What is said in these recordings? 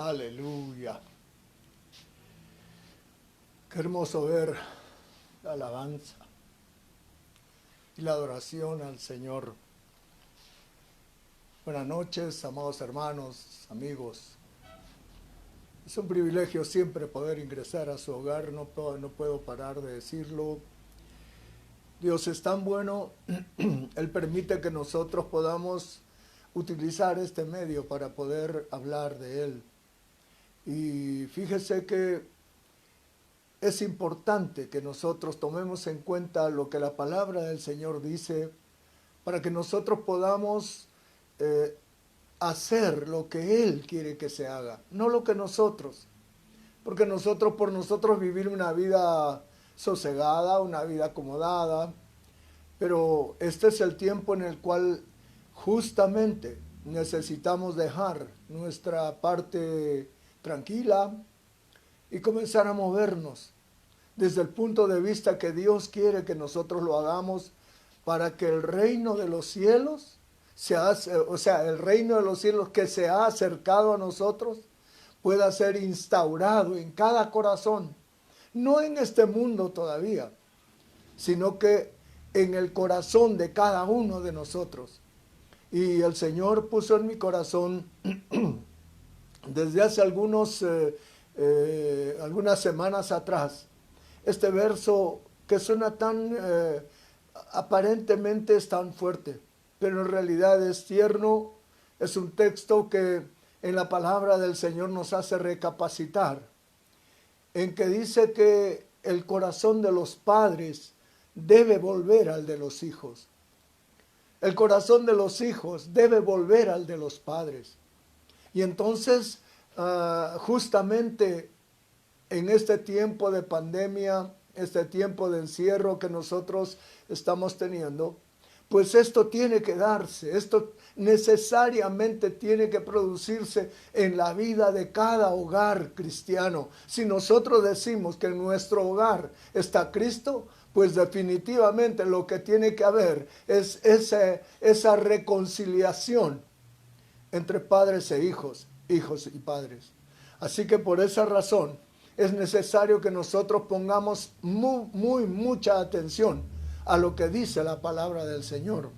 Aleluya. Qué hermoso ver la alabanza y la adoración al Señor. Buenas noches, amados hermanos, amigos. Es un privilegio siempre poder ingresar a su hogar, no puedo parar de decirlo. Dios es tan bueno, Él permite que nosotros podamos utilizar este medio para poder hablar de Él. Y fíjese que es importante que nosotros tomemos en cuenta lo que la palabra del Señor dice para que nosotros podamos hacer lo que Él quiere que se haga, no lo que nosotros. Porque nosotros, por nosotros vivir una vida sosegada, una vida acomodada, pero este es el tiempo en el cual justamente necesitamos dejar nuestra parte tranquila y comenzar a movernos desde el punto de vista que Dios quiere que nosotros lo hagamos para que el reino de los cielos, el reino de los cielos que se ha acercado a nosotros, pueda ser instaurado en cada corazón, no en este mundo todavía, sino que en el corazón de cada uno de nosotros. Y el Señor puso en mi corazón desde hace algunas semanas atrás este verso que suena tan aparentemente es tan fuerte, pero en realidad es tierno. Es un texto que en la palabra del Señor nos hace recapacitar, en que dice que el corazón de los padres debe volver al de los hijos. El corazón de los hijos debe volver al de los padres. Y entonces, justamente en este tiempo de pandemia, este tiempo de encierro que nosotros estamos teniendo, pues esto tiene que darse, esto necesariamente tiene que producirse en la vida de cada hogar cristiano. Si nosotros decimos que en nuestro hogar está Cristo, pues definitivamente lo que tiene que haber es esa reconciliación entre padres e hijos, hijos y padres. Así que por esa razón es necesario que nosotros pongamos mucha atención a lo que dice la palabra del Señor.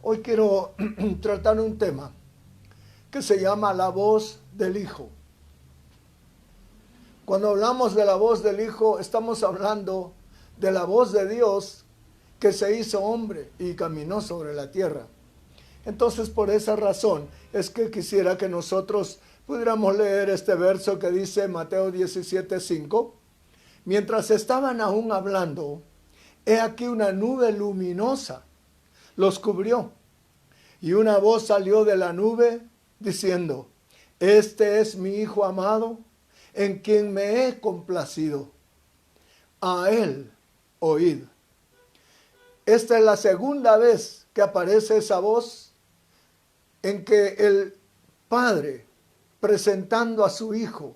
Hoy quiero tratar un tema que se llama la voz del Hijo. Cuando hablamos de la voz del Hijo, estamos hablando de la voz de Dios que se hizo hombre y caminó sobre la tierra. Entonces, por esa razón es que quisiera que nosotros pudiéramos leer este verso que dice Mateo 17:5. Mientras estaban aún hablando, he aquí una nube luminosa los cubrió, y una voz salió de la nube diciendo: este es mi Hijo amado, en quien me he complacido. A él oíd. Esta es la segunda vez que aparece esa voz en que el Padre, presentando a su Hijo,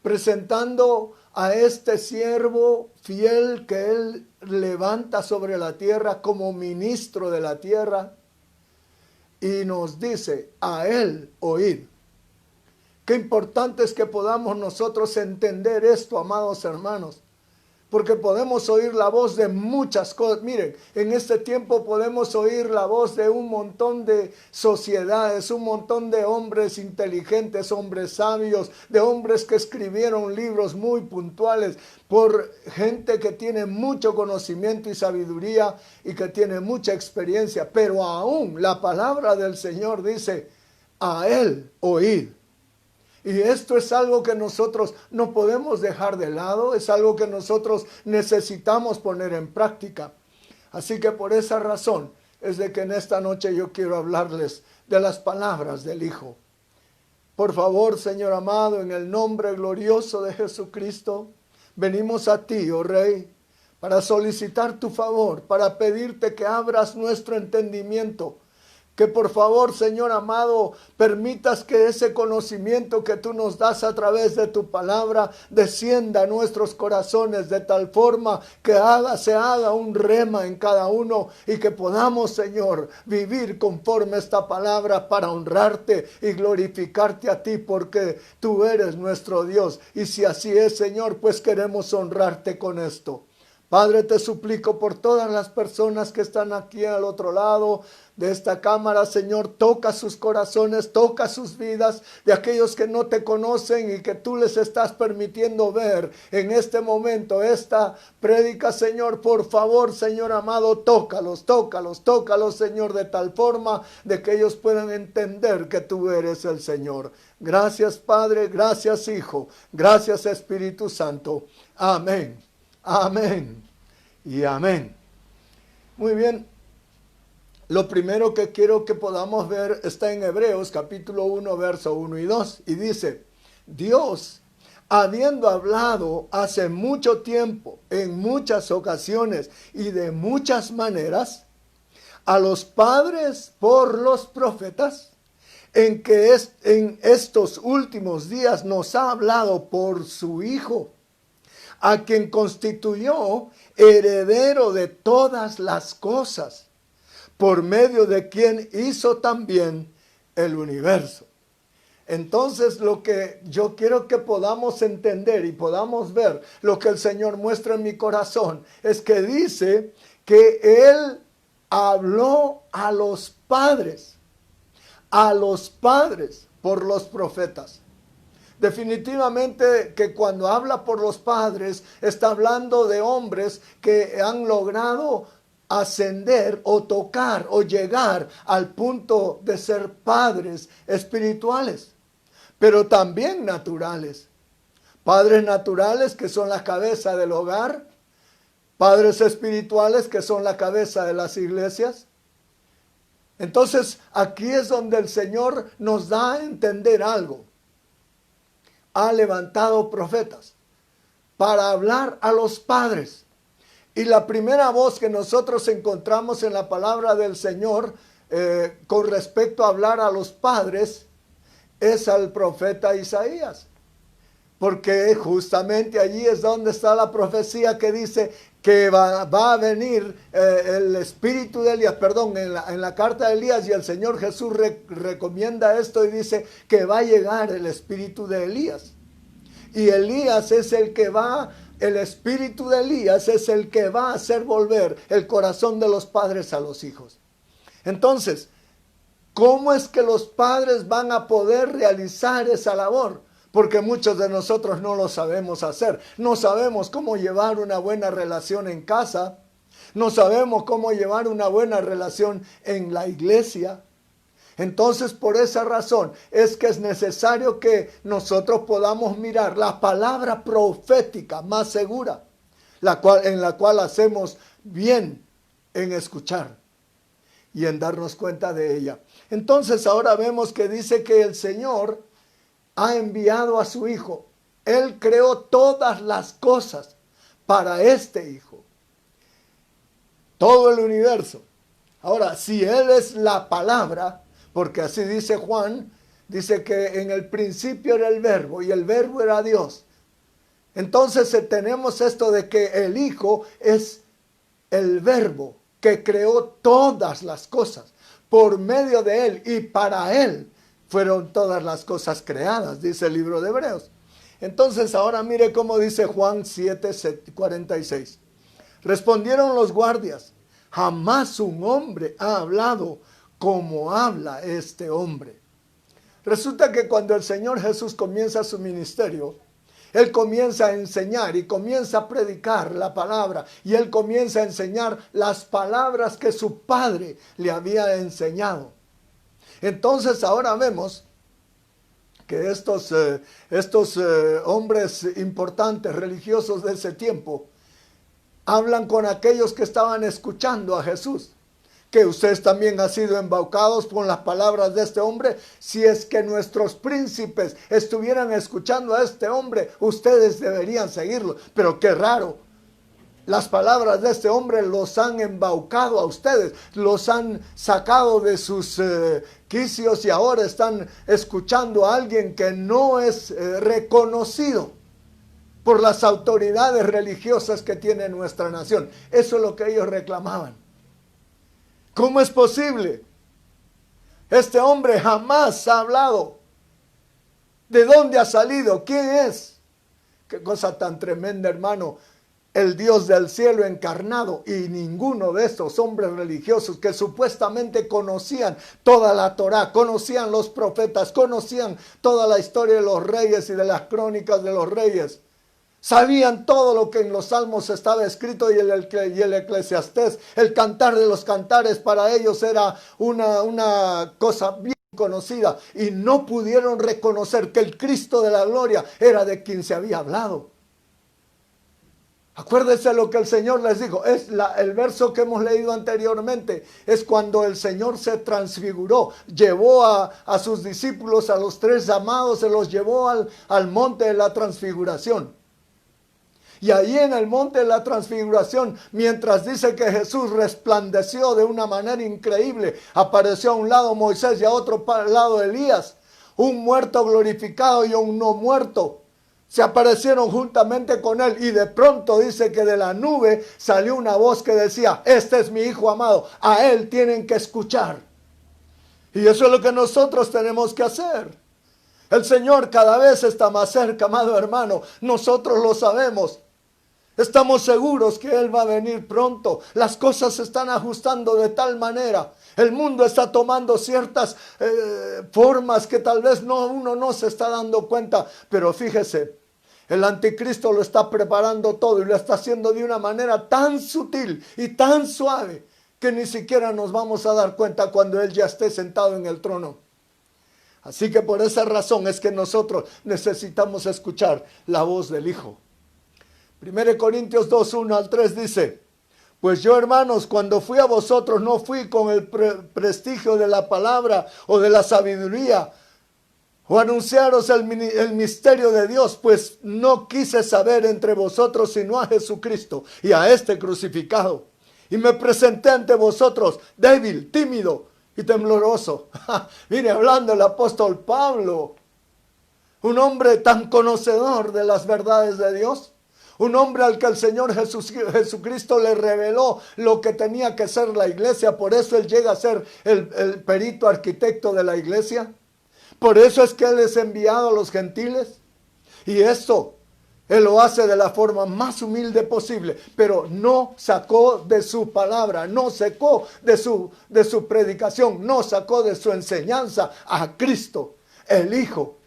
presentando a este siervo fiel que Él levanta sobre la tierra como ministro de la tierra, y nos dice: a Él oíd. Qué importante es que podamos nosotros entender esto, amados hermanos, porque podemos oír la voz de muchas cosas. Miren, en este tiempo podemos oír la voz de un montón de sociedades, un montón de hombres inteligentes, hombres sabios, de hombres que escribieron libros muy puntuales, por gente que tiene mucho conocimiento y sabiduría y que tiene mucha experiencia. Pero aún la palabra del Señor dice: a Él oíd. Y esto es algo que nosotros no podemos dejar de lado, es algo que nosotros necesitamos poner en práctica. Así que por esa razón es de que en esta noche yo quiero hablarles de las palabras del Hijo. Por favor, Señor amado, en el nombre glorioso de Jesucristo, venimos a ti, oh Rey, para solicitar tu favor, para pedirte que abras nuestro entendimiento, que por favor, Señor amado, permitas que ese conocimiento que tú nos das a través de tu palabra descienda a nuestros corazones de tal forma que se haga un rema en cada uno y que podamos, Señor, vivir conforme a esta palabra para honrarte y glorificarte a ti, porque tú eres nuestro Dios. Y si así es, Señor, pues queremos honrarte con esto. Padre, te suplico por todas las personas que están aquí al otro lado de esta cámara, Señor, toca sus corazones, toca sus vidas, de aquellos que no te conocen y que tú les estás permitiendo ver en este momento esta prédica, Señor. Por favor, Señor amado, tócalos, Señor, de tal forma de que ellos puedan entender que tú eres el Señor. Gracias, Padre, gracias, Hijo, gracias, Espíritu Santo. Amén. Amén y amén. Muy bien, lo primero que quiero que podamos ver está en Hebreos capítulo 1, verso 1 y 2. Y dice, Dios, habiendo hablado hace mucho tiempo, en muchas ocasiones y de muchas maneras, a los padres por los profetas, en estos últimos días nos ha hablado por su Hijo, a quien constituyó heredero de todas las cosas, por medio de quien hizo también el universo. Entonces, lo que yo quiero que podamos entender y podamos ver, lo que el Señor muestra en mi corazón, es que dice que Él habló a los padres por los profetas. Definitivamente que cuando habla por los padres, está hablando de hombres que han logrado ascender o tocar o llegar al punto de ser padres espirituales, pero también naturales. Padres naturales que son la cabeza del hogar, padres espirituales que son la cabeza de las iglesias. Entonces, aquí es donde el Señor nos da a entender algo. Ha levantado profetas para hablar a los padres. Y la primera voz que nosotros encontramos en la palabra del Señor con respecto a hablar a los padres es al profeta Isaías. Porque justamente allí es donde está la profecía que dice que va a venir el espíritu de Elías, en la carta de Elías, y el Señor Jesús recomienda esto y dice que va a llegar el espíritu de Elías. Y Elías es el espíritu de Elías es el que va a hacer volver el corazón de los padres a los hijos. Entonces, ¿cómo es que los padres van a poder realizar esa labor? Porque muchos de nosotros no lo sabemos hacer. No sabemos cómo llevar una buena relación en casa. No sabemos cómo llevar una buena relación en la iglesia. Entonces, por esa razón es que es necesario que nosotros podamos mirar la palabra profética más segura, en la cual hacemos bien en escuchar y en darnos cuenta de ella. Entonces, ahora vemos que dice que el Señor ha enviado a su Hijo. Él creó todas las cosas para este Hijo. Todo el universo. Ahora, si Él es la palabra, porque así dice Juan, dice que en el principio era el verbo y el verbo era Dios. Entonces tenemos esto de que el Hijo es el verbo que creó todas las cosas. Por medio de Él y para Él fueron todas las cosas creadas, dice el libro de Hebreos. Entonces ahora mire cómo dice Juan 7:46. Respondieron los guardias, jamás un hombre ha hablado como habla este hombre. Resulta que cuando el Señor Jesús comienza su ministerio, Él comienza a enseñar y comienza a predicar la palabra. Y Él comienza a enseñar las palabras que su Padre le había enseñado. Entonces ahora vemos que estos hombres importantes, religiosos de ese tiempo, hablan con aquellos que estaban escuchando a Jesús. Que ustedes también han sido embaucados con las palabras de este hombre. Si es que nuestros príncipes estuvieran escuchando a este hombre, ustedes deberían seguirlo. Pero qué raro. Las palabras de este hombre los han embaucado a ustedes, los han sacado de sus quicios y ahora están escuchando a alguien que no es reconocido por las autoridades religiosas que tiene nuestra nación. Eso es lo que ellos reclamaban. ¿Cómo es posible? Este hombre jamás ha hablado. ¿De dónde ha salido? ¿Quién es? Qué cosa tan tremenda, hermano. El Dios del cielo encarnado, y ninguno de estos hombres religiosos que supuestamente conocían toda la Torá, conocían los profetas, conocían toda la historia de los reyes y de las crónicas de los reyes, sabían todo lo que en los salmos estaba escrito y el Eclesiastés, el cantar de los cantares para ellos era una cosa bien conocida, y no pudieron reconocer que el Cristo de la gloria era de quien se había hablado. Acuérdense lo que el Señor les dijo. El verso que hemos leído anteriormente es cuando el Señor se transfiguró. Llevó a sus discípulos, a los 3 llamados, se los llevó al monte de la transfiguración. Y allí en el monte de la transfiguración, mientras dice que Jesús resplandeció de una manera increíble, apareció a un lado Moisés y a otro lado Elías, un muerto glorificado y un no muerto. Se aparecieron juntamente con él y de pronto dice que de la nube salió una voz que decía: este es mi hijo amado, a él tienen que escuchar. Y eso es lo que nosotros tenemos que hacer. El Señor cada vez está más cerca, amado hermano. Nosotros lo sabemos. Estamos seguros que Él va a venir pronto. Las cosas se están ajustando de tal manera. El mundo está tomando ciertas formas que tal vez uno no se está dando cuenta. Pero fíjese, el anticristo lo está preparando todo y lo está haciendo de una manera tan sutil y tan suave que ni siquiera nos vamos a dar cuenta cuando Él ya esté sentado en el trono. Así que por esa razón es que nosotros necesitamos escuchar la voz del Hijo. 1 Corintios 2, 1 al 3 dice: pues yo, hermanos, cuando fui a vosotros no fui con el prestigio de la palabra o de la sabiduría o anunciaros el misterio de Dios, pues no quise saber entre vosotros sino a Jesucristo y a este crucificado. Y me presenté ante vosotros débil, tímido y tembloroso. Mire, hablando el apóstol Pablo, un hombre tan conocedor de las verdades de Dios. Un hombre al que el Señor Jesucristo le reveló lo que tenía que ser la iglesia. Por eso Él llega a ser el perito arquitecto de la iglesia. Por eso es que Él es enviado a los gentiles. Y esto Él lo hace de la forma más humilde posible. Pero no sacó de su palabra, no sacó de su predicación, no sacó de su enseñanza a Cristo, el Hijo.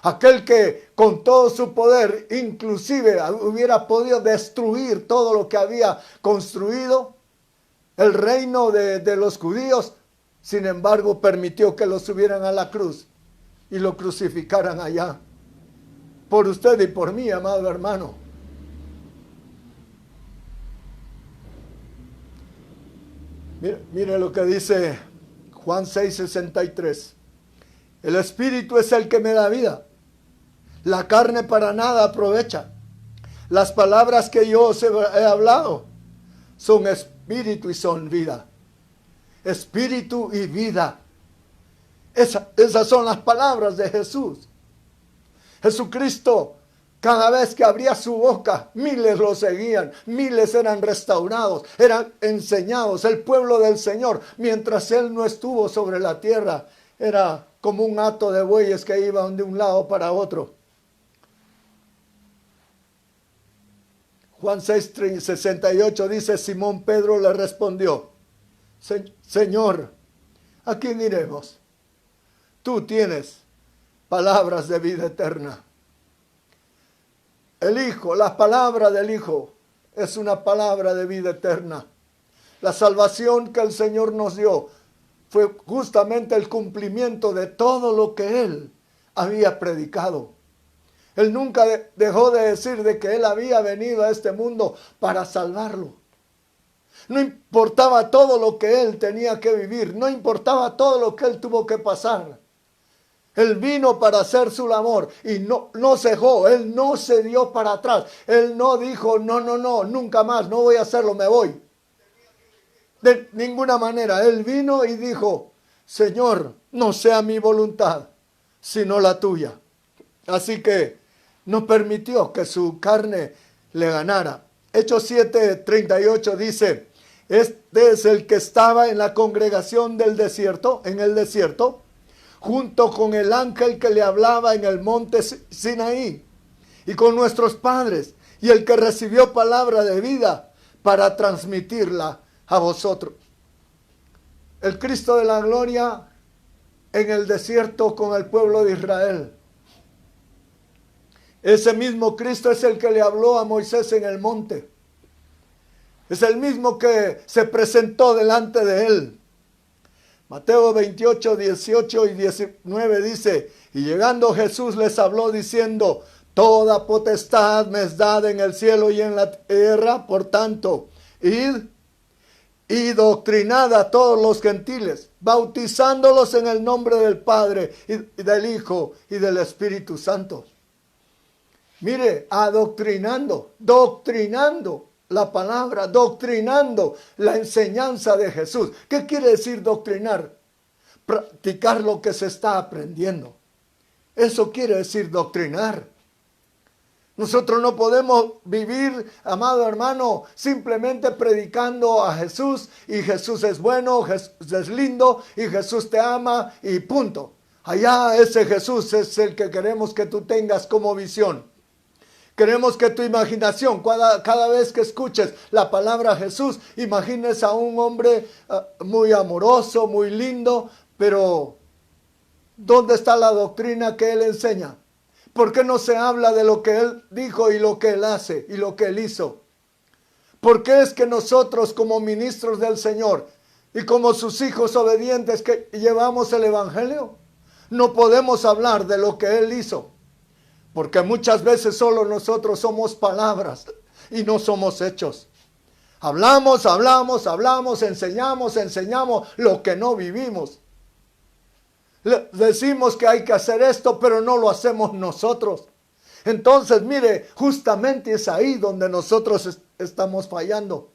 Aquel que con todo su poder inclusive hubiera podido destruir todo lo que había construido, el reino de los judíos, sin embargo permitió que lo subieran a la cruz y lo crucificaran allá. Por usted y por mí, amado hermano. Mire lo que dice Juan 6:63. El Espíritu es el que me da vida. La carne para nada aprovecha. Las palabras que yo os he hablado son espíritu y son vida. Espíritu y vida. Esas son las palabras de Jesús. Jesucristo, cada vez que abría su boca, miles lo seguían, miles eran restaurados, eran enseñados. El pueblo del Señor, mientras Él no estuvo sobre la tierra, era como un hato de bueyes que iban de un lado para otro. Juan 6:68 dice: Simón Pedro le respondió: Señor, ¿a quién iremos? Tú tienes palabras de vida eterna. El Hijo, la palabra del Hijo es una palabra de vida eterna. La salvación que el Señor nos dio fue justamente el cumplimiento de todo lo que Él había predicado. Él nunca dejó de decir de que Él había venido a este mundo para salvarlo. No importaba todo lo que Él tenía que vivir, no importaba todo lo que Él tuvo que pasar. Él vino para hacer su labor y no cejó, Él no se dio para atrás. Él no dijo, no, nunca más, no voy a hacerlo, me voy. De ninguna manera, Él vino y dijo, Señor, no sea mi voluntad, sino la tuya. Así que no permitió que su carne le ganara. Hechos 7:38 dice, este es el que estaba en la congregación del desierto, en el desierto, junto con el ángel que le hablaba en el monte Sinaí, y con nuestros padres, y el que recibió palabra de vida para transmitirla a vosotros. El Cristo de la gloria en el desierto con el pueblo de Israel. Ese mismo Cristo es el que le habló a Moisés en el monte. Es el mismo que se presentó delante de él. Mateo 28, 18 y 19 dice, y llegando Jesús les habló diciendo, toda potestad me es dada en el cielo y en la tierra, por tanto, id y doctrinad a todos los gentiles, bautizándolos en el nombre del Padre y del Hijo y del Espíritu Santo. Mire, doctrinando la palabra, doctrinando la enseñanza de Jesús. ¿Qué quiere decir doctrinar? Practicar lo que se está aprendiendo. Eso quiere decir doctrinar. Nosotros no podemos vivir, amado hermano, simplemente predicando a Jesús y Jesús es bueno, Jesús es lindo y Jesús te ama y punto. Allá ese Jesús es el que queremos que tú tengas como visión. Queremos que tu imaginación, cada vez que escuches la palabra Jesús, imagines a un hombre muy amoroso, muy lindo, pero ¿dónde está la doctrina que él enseña? ¿Por qué no se habla de lo que él dijo y lo que él hace y lo que él hizo? ¿Por qué es que nosotros como ministros del Señor y como sus hijos obedientes que llevamos el Evangelio, no podemos hablar de lo que él hizo? Porque muchas veces solo nosotros somos palabras y no somos hechos. Hablamos, enseñamos lo que no vivimos. Decimos que hay que hacer esto, pero no lo hacemos nosotros. Entonces, mire, justamente es ahí donde nosotros estamos fallando.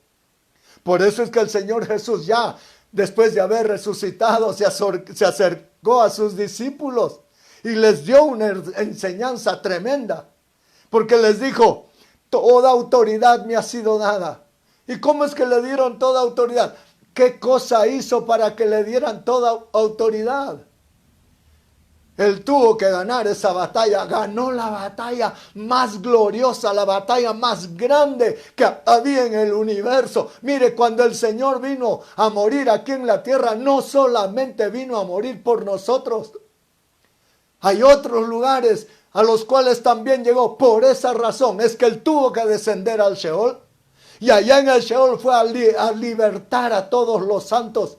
Por eso es que el Señor Jesús ya, después de haber resucitado, se acercó a sus discípulos y les dio una enseñanza tremenda. Porque les dijo, toda autoridad me ha sido dada. ¿Y cómo es que le dieron toda autoridad? ¿Qué cosa hizo para que le dieran toda autoridad? Él tuvo que ganar esa batalla, ganó la batalla más gloriosa, la batalla más grande que había en el universo. Mire, cuando el Señor vino a morir aquí en la tierra, no solamente vino a morir por nosotros. Hay otros lugares a los cuales también llegó. Por esa razón es que Él tuvo que descender al Sheol. Y allá en el Sheol fue a libertar a todos los santos.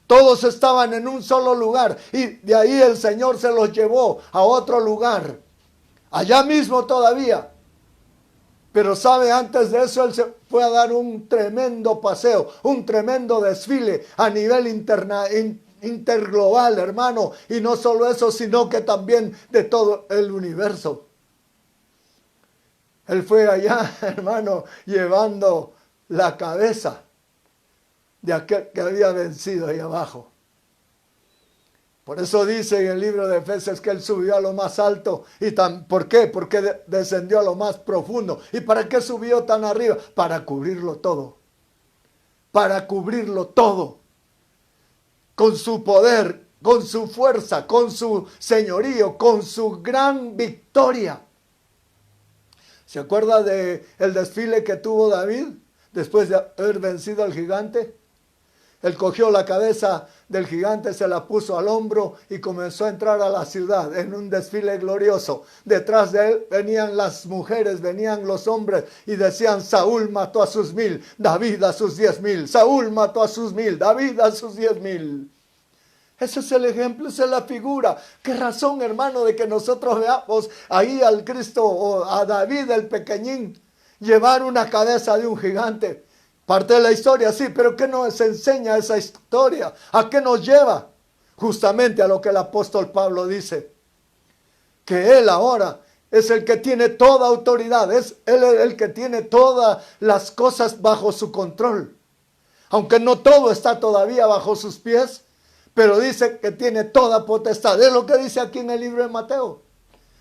Todos estaban en un solo lugar y de ahí el Señor se los llevó a otro lugar. Allá mismo todavía. Pero sabe, antes de eso Él se fue a dar un tremendo paseo, un tremendo desfile a nivel interglobal, hermano. Y no solo eso, sino que también de todo el universo. Él fue allá, hermano, llevando la cabeza de aquel que había vencido ahí abajo. Por eso dice en el libro de Efesios que Él subió a lo más alto. ¿Por qué? Porque descendió a lo más profundo. ¿Y para qué subió tan arriba? Para cubrirlo todo. Para cubrirlo todo. Con su poder, con su fuerza, con su señorío, con su gran victoria. ¿Se acuerda del desfile que tuvo David después de haber vencido al gigante? Él cogió la cabeza del gigante, se la puso al hombro y comenzó a entrar a la ciudad en un desfile glorioso. Detrás de él venían las mujeres, venían los hombres y decían, Saúl mató a sus 1000, David a sus 10,000. Saúl mató a sus 1000, David a sus 10,000. Ese es el ejemplo, esa es la figura. ¿Qué razón, hermano, de que nosotros veamos ahí al Cristo o a David el pequeñín llevar una cabeza de un gigante? Parte de la historia, sí, pero ¿qué nos enseña esa historia? ¿A qué nos lleva? justamente a lo que el apóstol Pablo dice, que él ahora es el que tiene toda autoridad, es él el que tiene todas las cosas bajo su control. Aunque no todo está todavía bajo sus pies, pero dice que tiene toda potestad. Es lo que dice aquí en el libro de Mateo.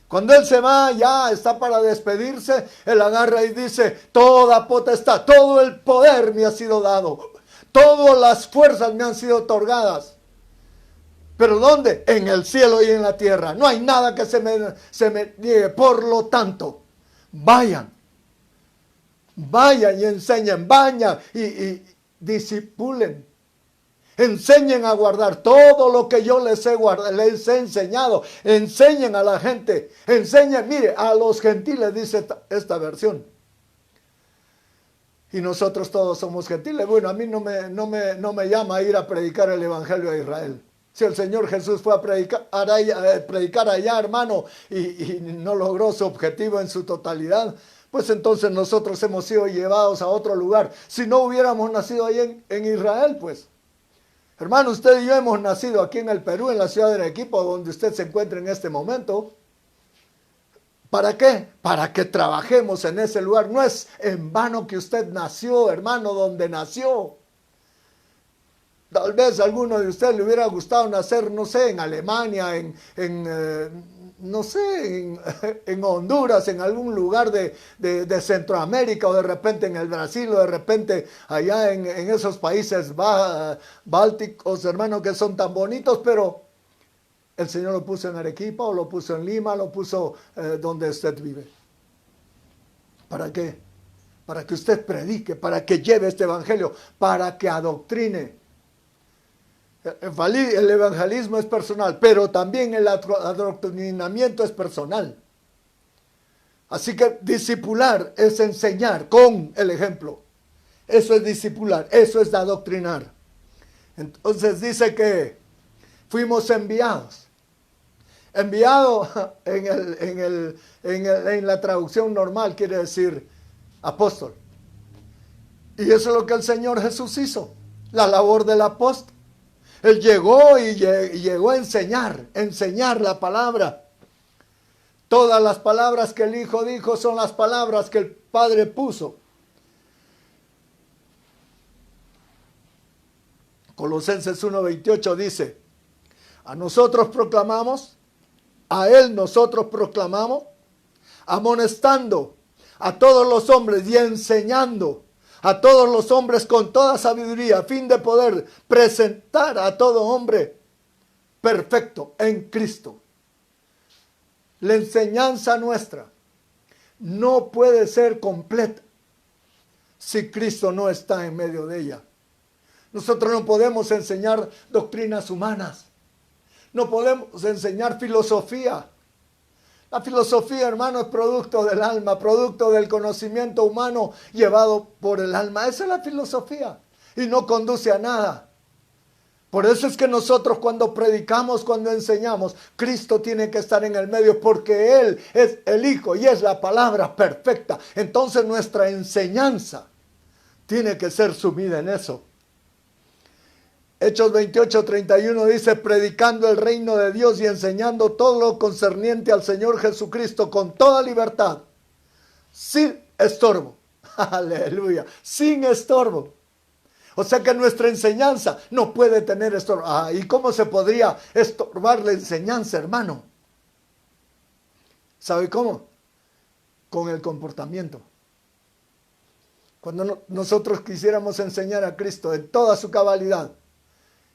Cuando él se va, ya está para despedirse, él agarra y dice, toda potestad, todo el poder me ha sido dado, todas las fuerzas me han sido otorgadas. ¿Pero dónde? En el cielo y en la tierra. No hay nada que se me niegue. Por lo tanto, vayan y enseñen, vayan y disipulen. Enseñen a guardar todo lo que yo les he enseñado. Enseñen a la gente. Enseñen, mire, a los gentiles, dice esta versión. Y nosotros todos somos gentiles. Bueno, a mí no me llama a ir a predicar el evangelio a Israel. Si el Señor Jesús fue a predicar allá, hermano, y no logró su objetivo en su totalidad, pues entonces nosotros hemos sido llevados a otro lugar. Si no hubiéramos nacido ahí en Israel, pues. Hermano, usted y yo hemos nacido aquí en el Perú, en la ciudad de Arequipa, donde usted se encuentra en este momento. ¿Para qué? Para que trabajemos en ese lugar. No es en vano que usted nació, hermano, donde nació. Tal vez a alguno de ustedes le hubiera gustado nacer, no sé, en Alemania, no sé, en Honduras, en algún lugar de Centroamérica, o de repente en el Brasil, o de repente allá en esos países bálticos, hermano, que son tan bonitos, pero el Señor lo puso en Arequipa, o lo puso en Lima, lo puso donde usted vive. ¿Para qué? Para que usted predique, para que lleve este evangelio, para que adoctrine. El evangelismo es personal, pero también el adoctrinamiento es personal. Así que discipular es enseñar con el ejemplo. Eso es discipular, eso es adoctrinar. Entonces dice que fuimos enviados. Enviado en la traducción normal quiere decir apóstol. Y eso es lo que el Señor Jesús hizo, la labor del apóstol. Él llegó y llegó a enseñar la palabra. Todas las palabras que el Hijo dijo son las palabras que el Padre puso. Colosenses 1:28 dice, a nosotros proclamamos, a Él nosotros proclamamos, amonestando a todos los hombres y enseñando a todos los hombres con toda sabiduría, a fin de poder presentar a todo hombre perfecto en Cristo. La enseñanza nuestra no puede ser completa si Cristo no está en medio de ella. Nosotros no podemos enseñar doctrinas humanas, no podemos enseñar filosofía. La filosofía, hermano, es producto del alma, producto del conocimiento humano llevado por el alma. Esa es la filosofía y no conduce a nada. Por eso es que nosotros cuando predicamos, cuando enseñamos, Cristo tiene que estar en el medio porque Él es el Hijo y es la palabra perfecta. Entonces nuestra enseñanza tiene que ser sumida en eso. Hechos 28:31 dice, predicando el reino de Dios y enseñando todo lo concerniente al Señor Jesucristo con toda libertad, sin estorbo. Aleluya, sin estorbo. O sea que nuestra enseñanza no puede tener estorbo. ¿Y cómo se podría estorbar la enseñanza, hermano? ¿Sabe cómo? Con el comportamiento. Cuando nosotros quisiéramos enseñar a Cristo en toda su cabalidad,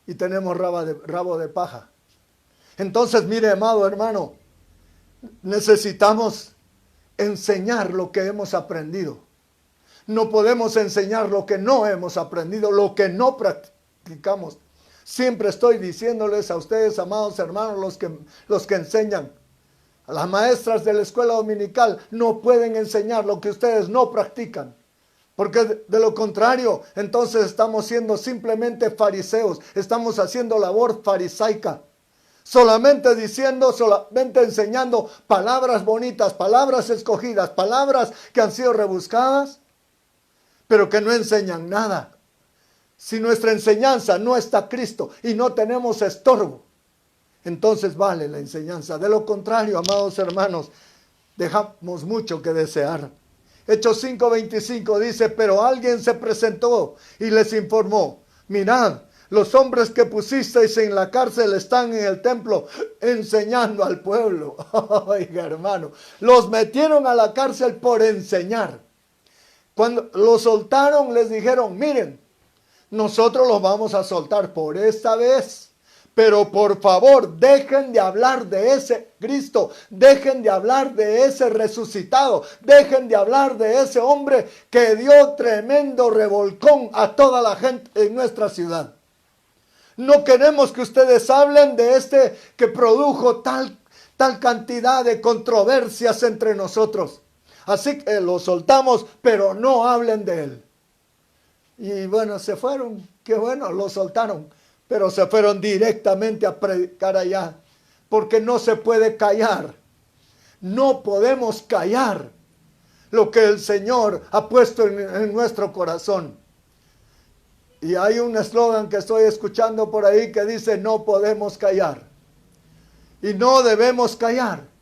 y tenemos rabo de paja. Entonces, mire, amado hermano, necesitamos enseñar lo que hemos aprendido. No podemos enseñar lo que no hemos aprendido, lo que no practicamos. Siempre estoy diciéndoles a ustedes, amados hermanos, los que enseñan. A las maestras de la escuela dominical no pueden enseñar lo que ustedes no practican. Porque de lo contrario, entonces estamos siendo simplemente fariseos, estamos haciendo labor farisaica, solamente diciendo, solamente enseñando palabras bonitas, palabras escogidas, palabras que han sido rebuscadas, pero que no enseñan nada. Si nuestra enseñanza no está Cristo y no tenemos estorbo, entonces vale la enseñanza. De lo contrario, amados hermanos, dejamos mucho que desear. Hechos 5:25 dice, pero alguien se presentó y les informó, mirad, los hombres que pusisteis en la cárcel están en el templo enseñando al pueblo. Oiga, hermano, los metieron a la cárcel por enseñar. Cuando los soltaron, les dijeron, miren, nosotros los vamos a soltar por esta vez, pero por favor, dejen de hablar de ese Cristo, dejen de hablar de ese resucitado, dejen de hablar de ese hombre que dio tremendo revolcón a toda la gente en nuestra ciudad. No queremos que ustedes hablen de este que produjo tal cantidad de controversias entre nosotros. Así que lo soltamos, pero no hablen de él. Y bueno, se fueron, qué bueno, lo soltaron, pero se fueron directamente a predicar allá, porque no se puede callar. No podemos callar lo que el Señor ha puesto en nuestro corazón. Y hay un eslogan que estoy escuchando por ahí que dice, no podemos callar. Y no debemos callar.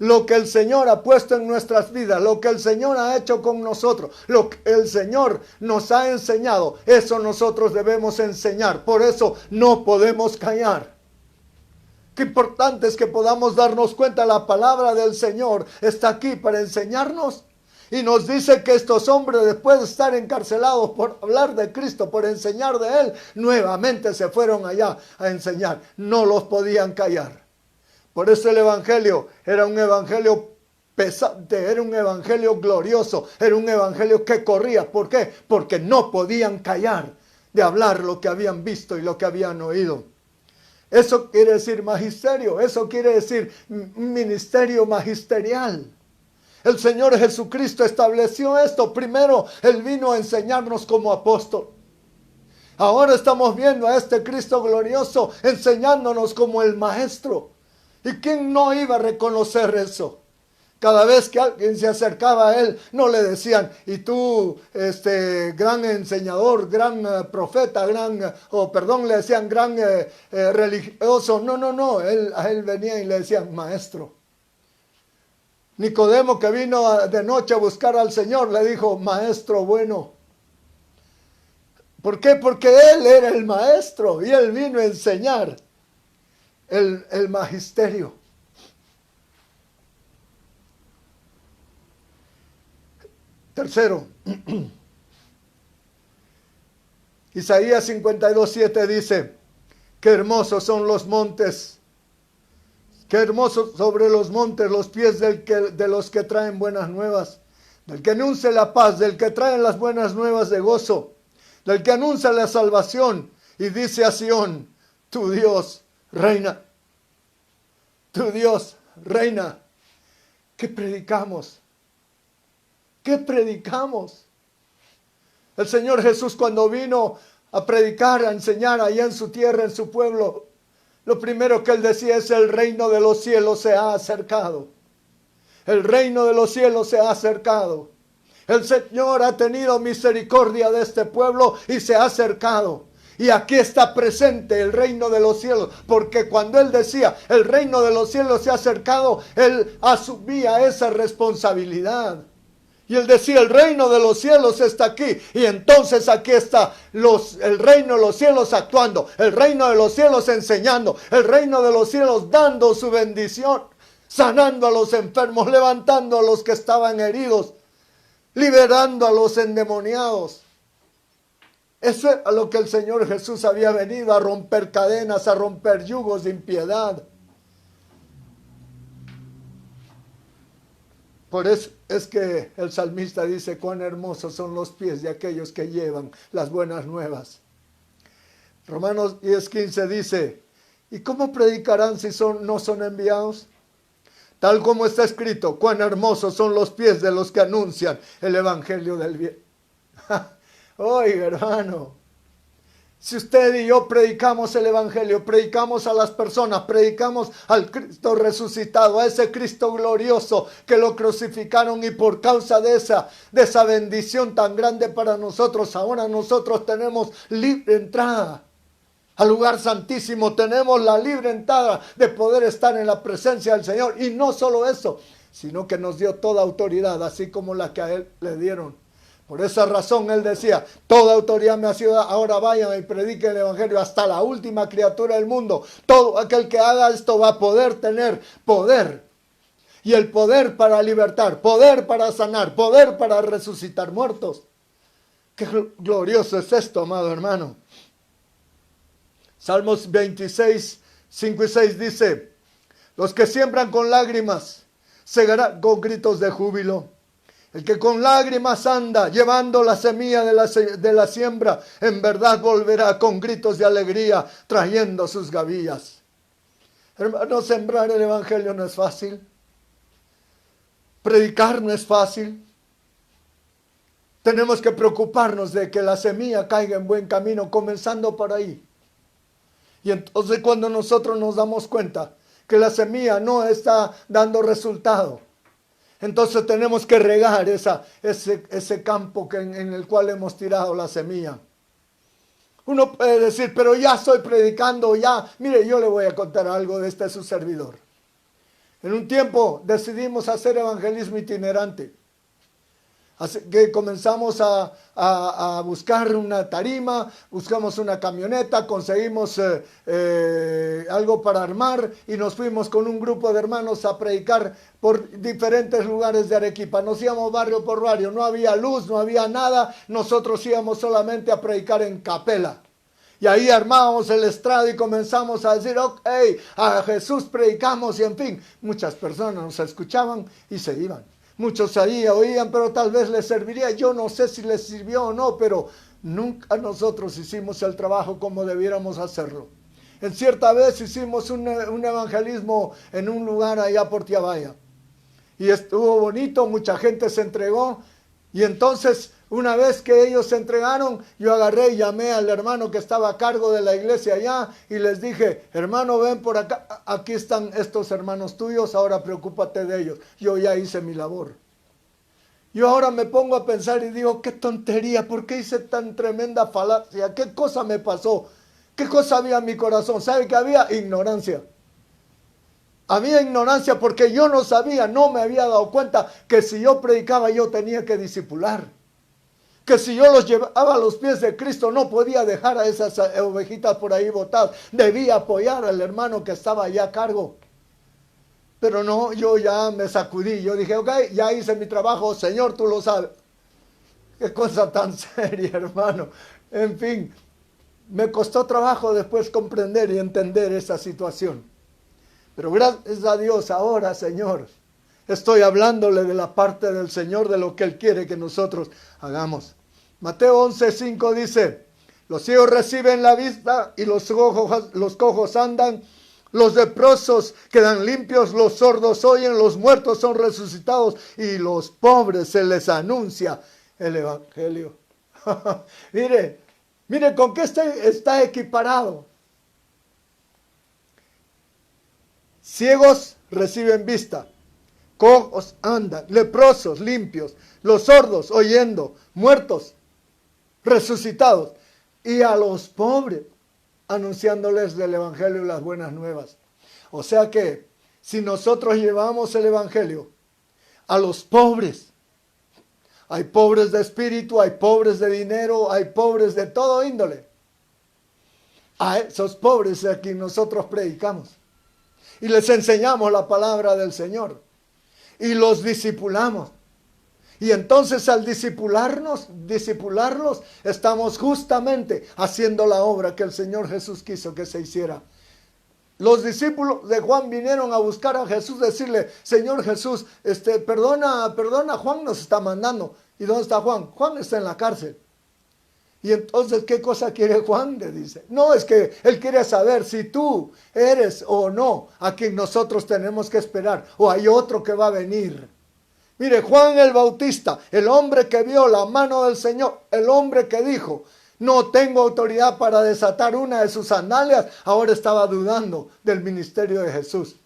Lo que el Señor ha puesto en nuestras vidas, lo que el Señor ha hecho con nosotros, lo que el Señor nos ha enseñado, eso nosotros debemos enseñar. Por eso no podemos callar. Qué importante es que podamos darnos cuenta, la palabra del Señor está aquí para enseñarnos. Y nos dice que estos hombres, después de estar encarcelados por hablar de Cristo, por enseñar de Él, nuevamente se fueron allá a enseñar. No los podían callar. Por eso el evangelio era un evangelio pesante, era un evangelio glorioso, era un evangelio que corría. ¿Por qué? Porque no podían callar de hablar lo que habían visto y lo que habían oído. Eso quiere decir magisterio, eso quiere decir un ministerio magisterial. El Señor Jesucristo estableció esto. Primero, Él vino a enseñarnos como apóstol. Ahora estamos viendo a este Cristo glorioso enseñándonos como el Maestro. ¿Y quién no iba a reconocer eso? Cada vez que alguien se acercaba a Él, no le decían, y tú, gran enseñador, gran profeta, le decían gran religioso. No, a él venía y le decían maestro. Nicodemo, que vino de noche a buscar al Señor, le dijo, maestro bueno. ¿Por qué? Porque Él era el maestro y Él vino a enseñar el magisterio. Tercero, Isaías 52:7 dice, qué hermosos son los montes, qué hermosos sobre los montes los pies de los que traen buenas nuevas, del que anuncia la paz, del que trae las buenas nuevas de gozo, del que anuncia la salvación y dice a Sión, tu Dios reina, tu Dios reina. ¿Qué predicamos? ¿Qué predicamos? El Señor Jesús, cuando vino a predicar, a enseñar allá en su tierra, en su pueblo, lo primero que Él decía es, el reino de los cielos se ha acercado. El reino de los cielos se ha acercado. El Señor ha tenido misericordia de este pueblo y se ha acercado. Y aquí está presente el reino de los cielos, porque cuando Él decía, el reino de los cielos se ha acercado, Él asumía esa responsabilidad. Y Él decía, el reino de los cielos está aquí. Y entonces aquí está el reino de los cielos actuando. El reino de los cielos enseñando. El reino de los cielos dando su bendición. Sanando a los enfermos. Levantando a los que estaban heridos. Liberando a los endemoniados. Eso es a lo que el Señor Jesús había venido. A romper cadenas, a romper yugos de impiedad. Por eso es que el salmista dice, cuán hermosos son los pies de aquellos que llevan las buenas nuevas. Romanos 10:15 dice, ¿y cómo predicarán si no son enviados? Tal como está escrito, cuán hermosos son los pies de los que anuncian el evangelio del bien. Oiga, hermano. Si usted y yo predicamos el evangelio, predicamos a las personas, predicamos al Cristo resucitado, a ese Cristo glorioso que lo crucificaron y por causa de esa bendición tan grande para nosotros, ahora nosotros tenemos libre entrada al lugar santísimo. Tenemos la libre entrada de poder estar en la presencia del Señor. Y no solo eso, sino que nos dio toda autoridad, así como la que a Él le dieron. Por esa razón Él decía, toda autoridad me ha sido dada, ahora vayan y prediquen el Evangelio hasta la última criatura del mundo. Todo aquel que haga esto va a poder tener poder. Y el poder para libertar, poder para sanar, poder para resucitar muertos. Qué glorioso es esto, amado hermano. Salmos 26, 5 y 6 dice, los que siembran con lágrimas, segarán con gritos de júbilo. El que con lágrimas anda, llevando la semilla de la siembra, en verdad volverá con gritos de alegría, trayendo sus gavillas. Hermano, sembrar el Evangelio no es fácil. Predicar no es fácil. Tenemos que preocuparnos de que la semilla caiga en buen camino, comenzando por ahí. Y entonces cuando nosotros nos damos cuenta que la semilla no está dando resultado, entonces tenemos que regar ese campo en el cual hemos tirado la semilla. Uno puede decir, pero ya estoy predicando, ya. Mire, yo le voy a contar algo de su servidor. En un tiempo decidimos hacer evangelismo itinerante. Así que comenzamos a buscar una tarima, buscamos una camioneta, conseguimos algo para armar y nos fuimos con un grupo de hermanos a predicar por diferentes lugares de Arequipa. Nos íbamos barrio por barrio, no había luz, no había nada, nosotros íbamos solamente a predicar en capela. Y ahí armábamos el estrado y comenzamos a decir, ok, a Jesús predicamos y en fin, muchas personas nos escuchaban y se iban. Muchos ahí oían, pero tal vez les serviría. Yo no sé si les sirvió o no, pero nunca nosotros hicimos el trabajo como debiéramos hacerlo. En cierta vez hicimos un evangelismo en un lugar allá por Tiabaya. Y estuvo bonito, mucha gente se entregó. Y entonces, una vez que ellos se entregaron, yo agarré y llamé al hermano que estaba a cargo de la iglesia allá y les dije, hermano, ven por acá, aquí están estos hermanos tuyos, ahora preocúpate de ellos. Yo ya hice mi labor. Yo ahora me pongo a pensar y digo, qué tontería, ¿por qué hice tan tremenda falacia? ¿Qué cosa me pasó? ¿Qué cosa había en mi corazón? ¿Sabe qué había? Ignorancia. Había ignorancia porque yo no sabía, no me había dado cuenta que si yo predicaba yo tenía que discipular. Que si yo los llevaba a los pies de Cristo no podía dejar a esas ovejitas por ahí botadas. Debía apoyar al hermano que estaba allá a cargo. Pero no, yo ya me sacudí. Yo dije, ok, ya hice mi trabajo, Señor, tú lo sabes. Qué cosa tan seria, hermano. En fin, me costó trabajo después comprender y entender esa situación. Pero gracias a Dios ahora, Señor, estoy hablándole de la parte del Señor, de lo que Él quiere que nosotros hagamos. Mateo 11:5 dice, los ciegos reciben la vista y los cojos andan, los leprosos quedan limpios, los sordos oyen, los muertos son resucitados y los pobres se les anuncia el Evangelio. mire con qué está equiparado. Ciegos reciben vista, cojos andan, leprosos limpios, los sordos oyendo, muertos resucitados, y a los pobres anunciándoles del Evangelio y las buenas nuevas. O sea que si nosotros llevamos el Evangelio a los pobres, hay pobres de espíritu, hay pobres de dinero, hay pobres de todo índole. A esos pobres a quien nosotros predicamos. Y les enseñamos la palabra del Señor. Y los discipulamos. Y entonces al discipularlos, estamos justamente haciendo la obra que el Señor Jesús quiso que se hiciera. Los discípulos de Juan vinieron a buscar a Jesús, decirle, Señor Jesús, perdona, Juan nos está mandando. ¿Y dónde está Juan? Juan está en la cárcel. Y entonces, ¿qué cosa quiere Juan? Le dice. No, es que él quiere saber si tú eres o no a quien nosotros tenemos que esperar, o hay otro que va a venir. Mire, Juan el Bautista, el hombre que vio la mano del Señor, el hombre que dijo, no tengo autoridad para desatar una de sus sandalias, ahora estaba dudando del ministerio de Jesús.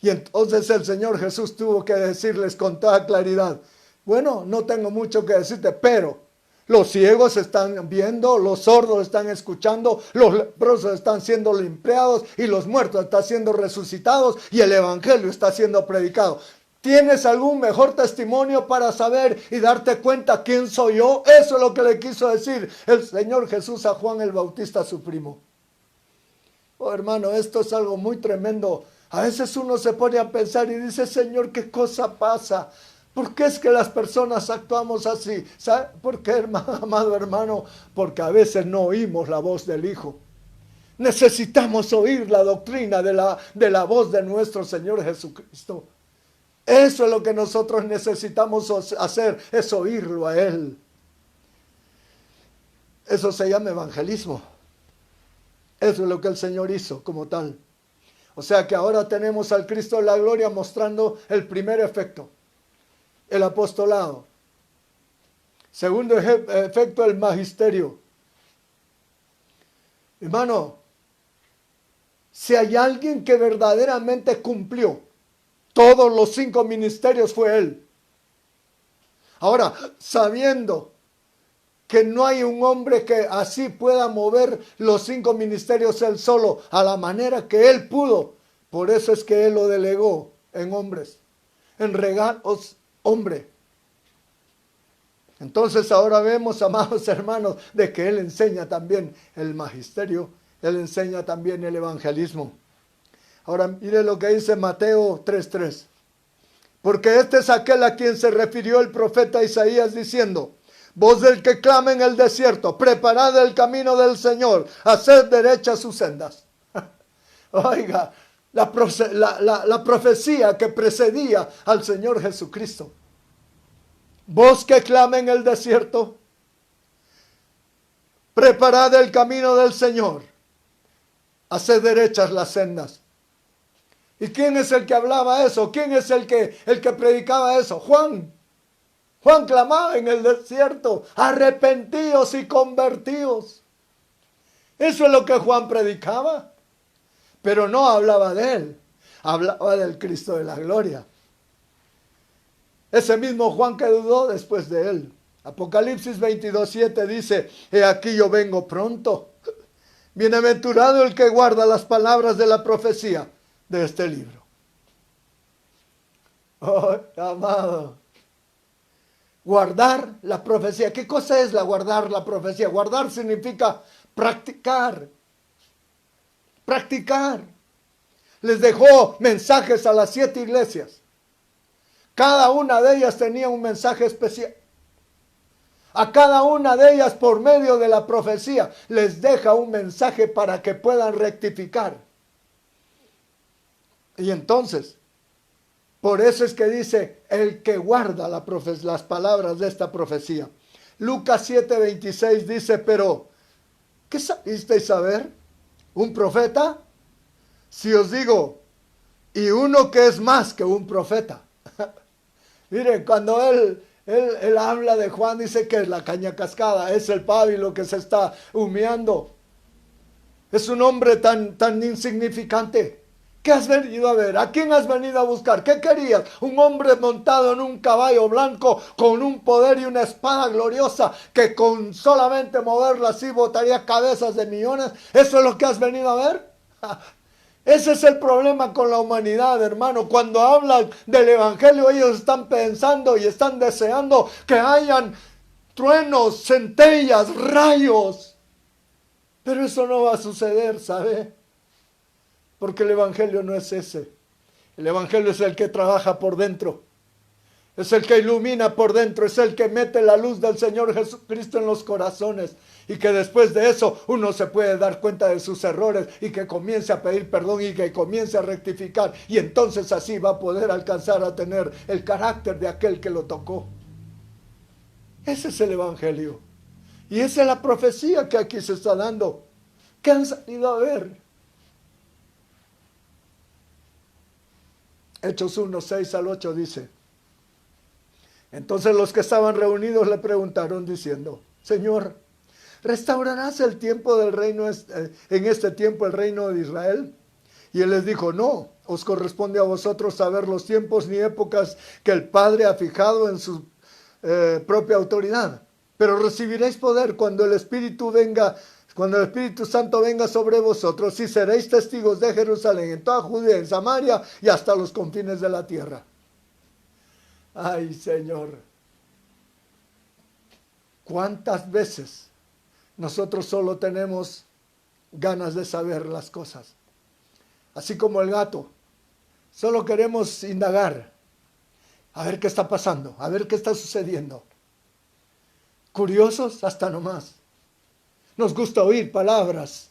Y entonces el Señor Jesús tuvo que decirles con toda claridad, bueno, no tengo mucho que decirte, pero Los ciegos están viendo, los sordos están escuchando, los leprosos están siendo limpiados y los muertos están siendo resucitados y el evangelio está siendo predicado. ¿Tienes algún mejor testimonio para saber y darte cuenta quién soy yo? Eso es lo que le quiso decir el Señor Jesús a Juan el Bautista, su primo. Oh, hermano, esto es algo muy tremendo. A veces uno se pone a pensar y dice, Señor, ¿qué cosa pasa? ¿Por qué es que las personas actuamos así? ¿Sabe por qué, amado hermano? Porque a veces no oímos la voz del Hijo. Necesitamos oír la doctrina de la voz de nuestro Señor Jesucristo. Eso es lo que nosotros necesitamos hacer, es oírlo a Él. Eso se llama evangelismo. Eso es lo que el Señor hizo como tal. O sea que ahora tenemos al Cristo de la gloria mostrando el primer efecto, el apostolado. Segundo efecto, el magisterio. Hermano, si hay alguien que verdaderamente cumplió todos los 5 ministerios, fue Él. Ahora, sabiendo que no hay un hombre que así pueda mover los 5 ministerios él solo, a la manera que Él pudo, por eso es que Él lo delegó en hombres, en regalos hombre. Entonces ahora vemos, amados hermanos, de que Él enseña también el magisterio, Él enseña también el evangelismo. Ahora mire lo que dice Mateo 3:3. Porque este es aquel a quien se refirió el profeta Isaías diciendo, voz del que clama en el desierto, preparad el camino del Señor, haced derechas sus sendas. Oiga, la profecía que precedía al Señor Jesucristo. Voz que clama en el desierto, preparad el camino del Señor, haced derechas las sendas. ¿Y quién es el que hablaba eso? ¿Quién es el que predicaba eso? Juan. Juan clamaba en el desierto, arrepentíos y convertíos. Eso es lo que Juan predicaba. Pero no hablaba de Él, hablaba del Cristo de la gloria. Ese mismo Juan que dudó después de Él. Apocalipsis 22:7 dice, he aquí yo vengo pronto. Bienaventurado el que guarda las palabras de la profecía de este libro. Oh, amado. Guardar la profecía. ¿Qué cosa es guardar la profecía? Guardar significa practicar. Practicar. Les dejó mensajes a las 7 iglesias. Cada una de ellas tenía un mensaje especial. A cada una de ellas, por medio de la profecía, les deja un mensaje para que puedan rectificar. Y entonces, por eso es que dice, el que guarda las palabras de esta profecía. Lucas 7:26 dice, pero, ¿qué salisteis a ver? ¿Un profeta? Si os digo, y uno que es más que un profeta. Mire, cuando él habla de Juan, dice que es la caña cascada, es el pábilo que se está humeando. Es un hombre tan insignificante. ¿Qué has venido a ver? ¿A quién has venido a buscar? ¿Qué querías? Un hombre montado en un caballo blanco con un poder y una espada gloriosa que con solamente moverla así botaría cabezas de millones. ¿Eso es lo que has venido a ver? Ese es el problema con la humanidad, hermano. Cuando hablan del evangelio, ellos están pensando y están deseando que hayan truenos, centellas, rayos. Pero eso no va a suceder, ¿sabe? Porque el evangelio no es ese. El evangelio es el que trabaja por dentro. Es el que ilumina por dentro. Es el que mete la luz del Señor Jesucristo en los corazones. Y que después de eso uno se puede dar cuenta de sus errores y que comience a pedir perdón y que comience a rectificar. Y entonces así va a poder alcanzar a tener el carácter de aquel que lo tocó. Ese es el evangelio. Y esa es la profecía que aquí se está dando. ¿Qué han salido a ver? Hechos 1:6-8 dice, entonces los que estaban reunidos le preguntaron diciendo, Señor, ¿restaurarás el tiempo del reino en este tiempo el reino de Israel? Y él les dijo, no, os corresponde a vosotros saber los tiempos ni épocas que el Padre ha fijado en su propia autoridad. Pero recibiréis poder cuando el Espíritu Santo venga sobre vosotros, y seréis testigos de Jerusalén, en toda Judea, en Samaria y hasta los confines de la tierra. Ay, Señor, ¿cuántas veces nosotros solo tenemos ganas de saber las cosas? Así como el gato, solo queremos indagar, a ver qué está pasando, a ver qué está sucediendo. Curiosos hasta nomás. Nos gusta oír palabras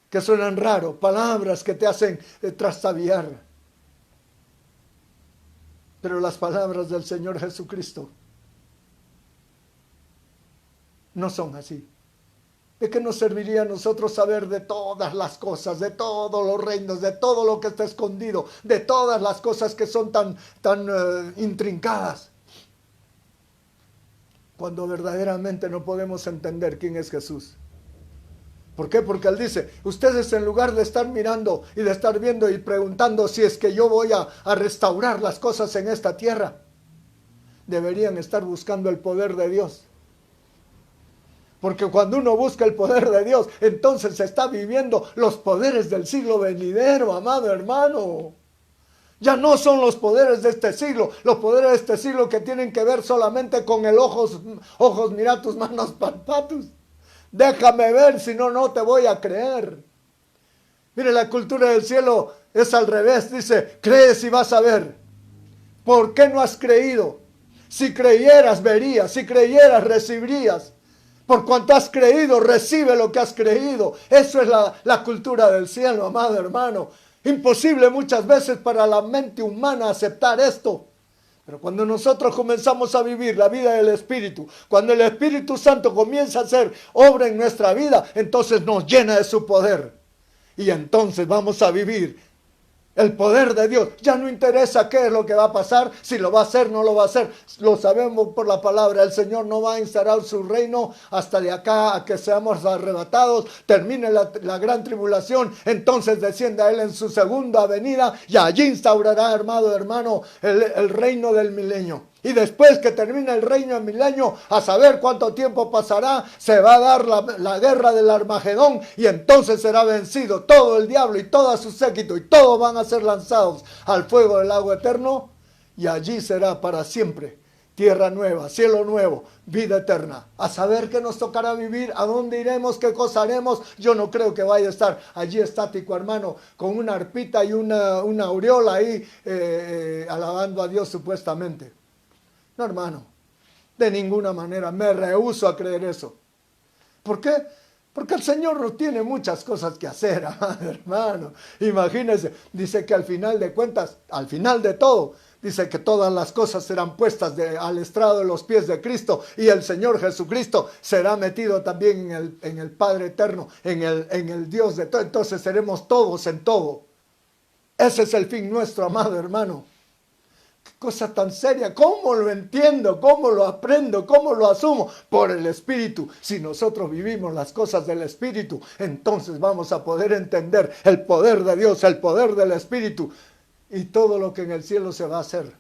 que suenan raro, palabras que te hacen trastabillar. Pero las palabras del Señor Jesucristo no son así. ¿De qué nos serviría a nosotros saber de todas las cosas, de todos los reinos, de todo lo que está escondido, de todas las cosas que son tan intrincadas, cuando verdaderamente no podemos entender quién es Jesús? ¿Por qué? Porque Él dice, ustedes en lugar de estar mirando y de estar viendo y preguntando si es que yo voy a restaurar las cosas en esta tierra, deberían estar buscando el poder de Dios. Porque cuando uno busca el poder de Dios, entonces se está viviendo los poderes del siglo venidero, amado hermano. Ya no son los poderes de este siglo, los poderes de este siglo que tienen que ver solamente con el ojos mira tus manos palpatus. Déjame ver, si no, no te voy a creer. Mire, la cultura del cielo es al revés. Dice, crees y vas a ver. ¿Por qué no has creído? Si creyeras, verías. Si creyeras, recibirías. Por cuanto has creído, recibe lo que has creído. Eso es la cultura del cielo, amado hermano. Imposible muchas veces para la mente humana aceptar esto. Pero cuando nosotros comenzamos a vivir la vida del Espíritu, cuando el Espíritu Santo comienza a hacer obra en nuestra vida, entonces nos llena de su poder. Y entonces vamos a vivir el poder de Dios. Ya no interesa qué es lo que va a pasar, si lo va a hacer, no lo va a hacer. Lo sabemos por la palabra. El Señor no va a instaurar su reino hasta de acá a que seamos arrebatados, termine la gran tribulación, entonces descienda Él en su segunda venida y allí instaurará, hermano, el reino del milenio. Y después que termine el reino del milenio, a saber cuánto tiempo pasará, se va a dar la guerra del Armagedón y entonces será vencido todo el diablo y todo su séquito y todos van a ser lanzados al fuego del lago eterno y allí será para siempre tierra nueva, cielo nuevo, vida eterna. A saber qué nos tocará vivir, a dónde iremos, qué cosa haremos. Yo no creo que vaya a estar allí estático, hermano, con una arpita y una aureola ahí alabando a Dios supuestamente. No, hermano, de ninguna manera, me rehúso a creer eso. ¿Por qué? Porque el Señor no tiene muchas cosas que hacer, hermano. Imagínense, dice que al final de cuentas, al final de todo, dice que todas las cosas serán puestas al estrado de los pies de Cristo y el Señor Jesucristo será metido también en el Padre eterno, en el Dios de todo. Entonces seremos todos en todo. Ese es el fin nuestro, amado hermano. Qué cosa tan seria. ¿Cómo lo entiendo? ¿Cómo lo aprendo? ¿Cómo lo asumo? Por el Espíritu. Si nosotros vivimos las cosas del Espíritu, entonces vamos a poder entender el poder de Dios, el poder del Espíritu y todo lo que en el cielo se va a hacer.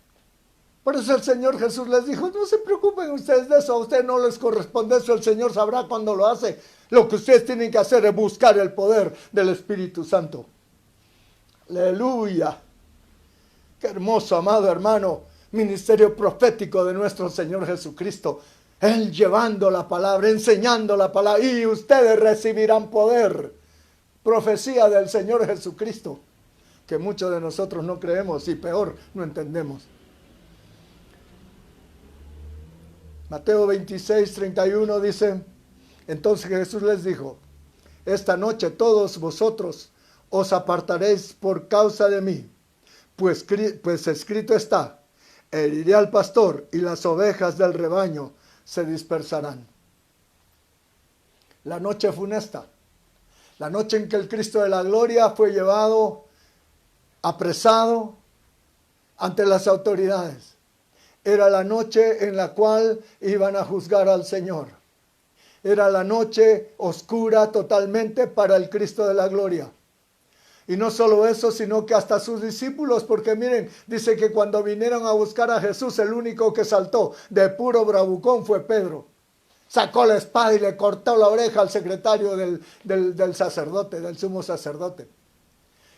Por eso el Señor Jesús les dijo, no se preocupen ustedes de eso, a ustedes no les corresponde eso, el Señor sabrá cuándo lo hace. Lo que ustedes tienen que hacer es buscar el poder del Espíritu Santo. Aleluya. Qué hermoso, amado hermano, ministerio profético de nuestro Señor Jesucristo. Él llevando la palabra, enseñando la palabra, y ustedes recibirán poder. Profecía del Señor Jesucristo, que muchos de nosotros no creemos y peor, no entendemos. Mateo 26, 31 dice, entonces Jesús les dijo, esta noche todos vosotros os apartaréis por causa de mí. Pues escrito está, heriré al pastor y las ovejas del rebaño se dispersarán. La noche funesta, la noche en que el Cristo de la gloria fue llevado, apresado ante las autoridades. Era la noche en la cual iban a juzgar al Señor. Era la noche oscura totalmente para el Cristo de la gloria. Y no solo eso, sino que hasta sus discípulos, porque miren, dice que cuando vinieron a buscar a Jesús, el único que saltó de puro bravucón fue Pedro. Sacó la espada y le cortó la oreja al secretario del sacerdote, del sumo sacerdote.